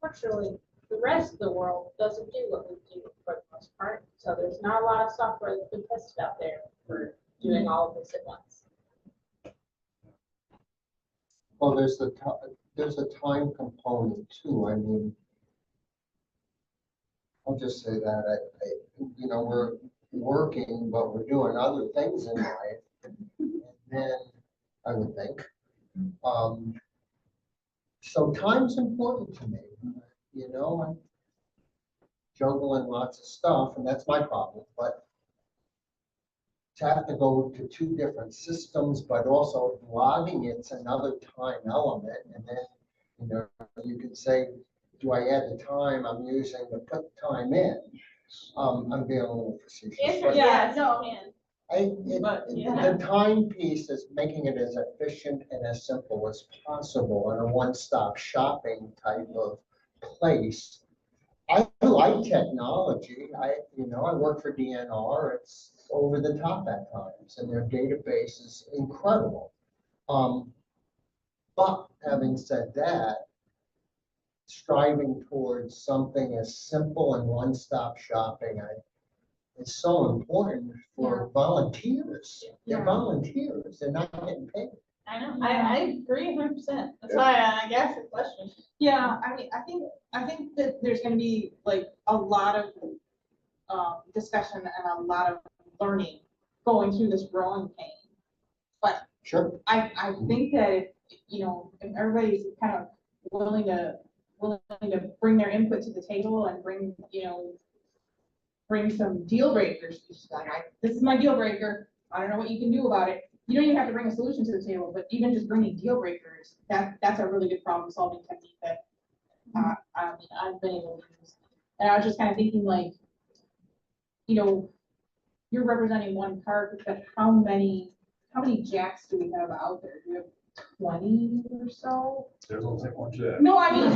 Unfortunately, the rest of the world doesn't do what we do for the most part. So there's not a lot of software that's been tested out there for doing all of this at once. Well, there's a time component too. I mean, I'll just say that you know, we're working, but we're doing other things in life. And then I would think, so time's important to me. You know, I'm juggling lots of stuff, and that's my problem. But to have to go to two different systems, but also logging, it's another time element. And then, you know, you could say, do I add the time I'm using to put time in? I'm being a little facetious. But Yeah, no, man. The time piece is making it as efficient and as simple as possible in a one-stop shopping type of place. I like technology. I work for DNR. It's over the top at times, and their database is incredible. But having said that, striving towards something as simple and one-stop shopping, is so important for volunteers. They're volunteers. They're not getting paid. I know. I agree 100%. That's why I guess the question. Yeah, I mean, I think that there's going to be like a lot of discussion and a lot of learning going through this growing pain. But sure, I think that if everybody's kind of willing to bring their input to the table and bring some deal breakers. Like, this is my deal breaker. I don't know what you can do about it. You don't even have to bring a solution to the table, but even just bringing deal breakers, that's a really good problem solving technique that I've been able to use. And I was just kind of thinking, like, you're representing one park, but how many jacks do we have out there? Do we have 20 or so? There's only one jack. No, I mean,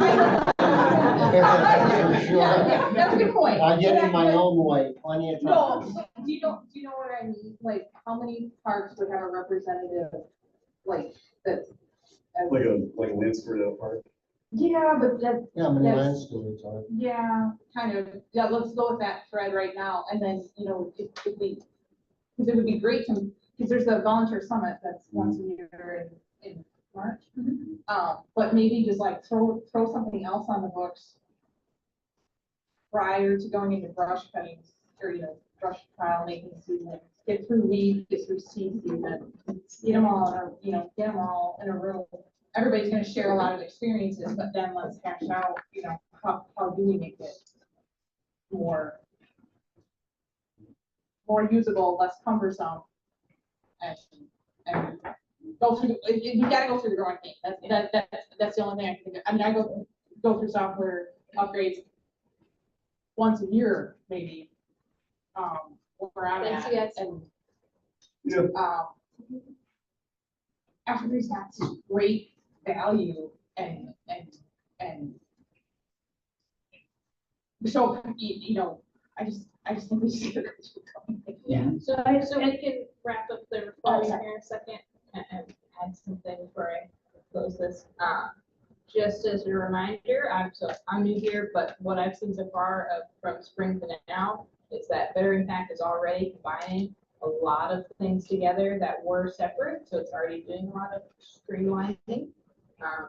For sure. yeah, that's a good point. I get in my own way plenty of No, times. do you know what I mean? Like, how many parks would have a representative, like, that? Like a land steward at a park. Yeah, but that. Yeah, how many that's- land stewards are? Yeah, kind of. Yeah, let's go with that thread right now. And then, because it would be great to, because there's a volunteer summit that's once a year in March. But maybe just like throw something else on the books prior to going into brush cutting or, brush pile making season. Get through weed, get through seed season, get them all in a room. Everybody's going to share a lot of experiences, but then let's hash out, how do we make it more usable, less cumbersome, and go through. You got to go through the growing pain. That's the only thing I can think of. I mean, I go through software upgrades once a year, maybe. Where I'm at, and Yeah. everybody's got such great value and so, you know, I just think we just gotta go through something. Yeah, so we can wrap up the recording sorry. here in a second and add something before I close this. Just as a reminder, I'm new here, but what I've seen so far from spring to now is that Better Impact is already combining a lot of things together that were separate, so it's already doing a lot of streamlining.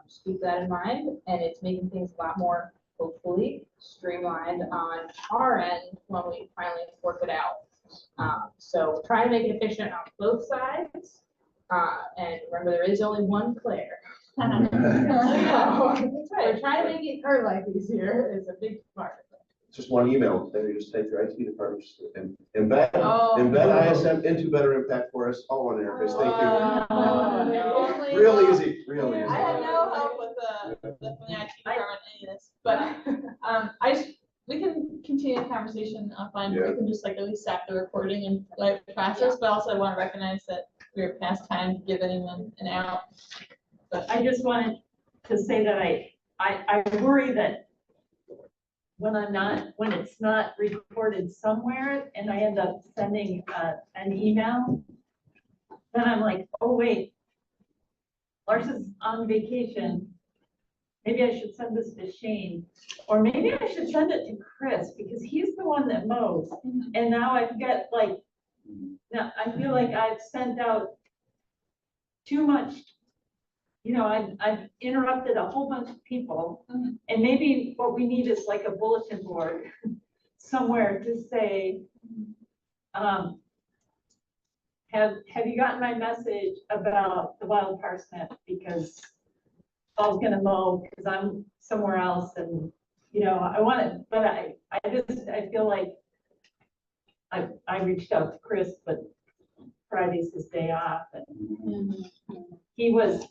Just keep that in mind, and it's making things a lot more, hopefully, streamlined on our end when we finally work it out. So try to make it efficient on both sides, and remember, there is only one Claire. That's So try to make her life easier is a big part of it. Just one email, then you just take your IT department, just embed Oh. ISM into Better Impact for us, all one interface, thank you. Real Real easy, real easy. I had no help with the IT department, any of this, but we can continue the conversation offline, but we can just like at least stop the recording and let it process, but also I want to recognize that we're past time to give anyone an out. But I just wanted to say that I worry that when it's not recorded somewhere and I end up sending an email, then I'm like, oh, wait, Lars is on vacation. Maybe I should send this to Shane, or maybe I should send it to Chris because he's the one that mows. And now I've got like, now I feel like I've sent out too much. You know, I've interrupted a whole bunch of people, and maybe what we need is like a bulletin board somewhere to say, have you gotten my message about the wild parsnip? Because Paul's gonna mow because I'm somewhere else, and you know, I want it, but I feel like I reached out to Chris, but Friday's his day off, and he was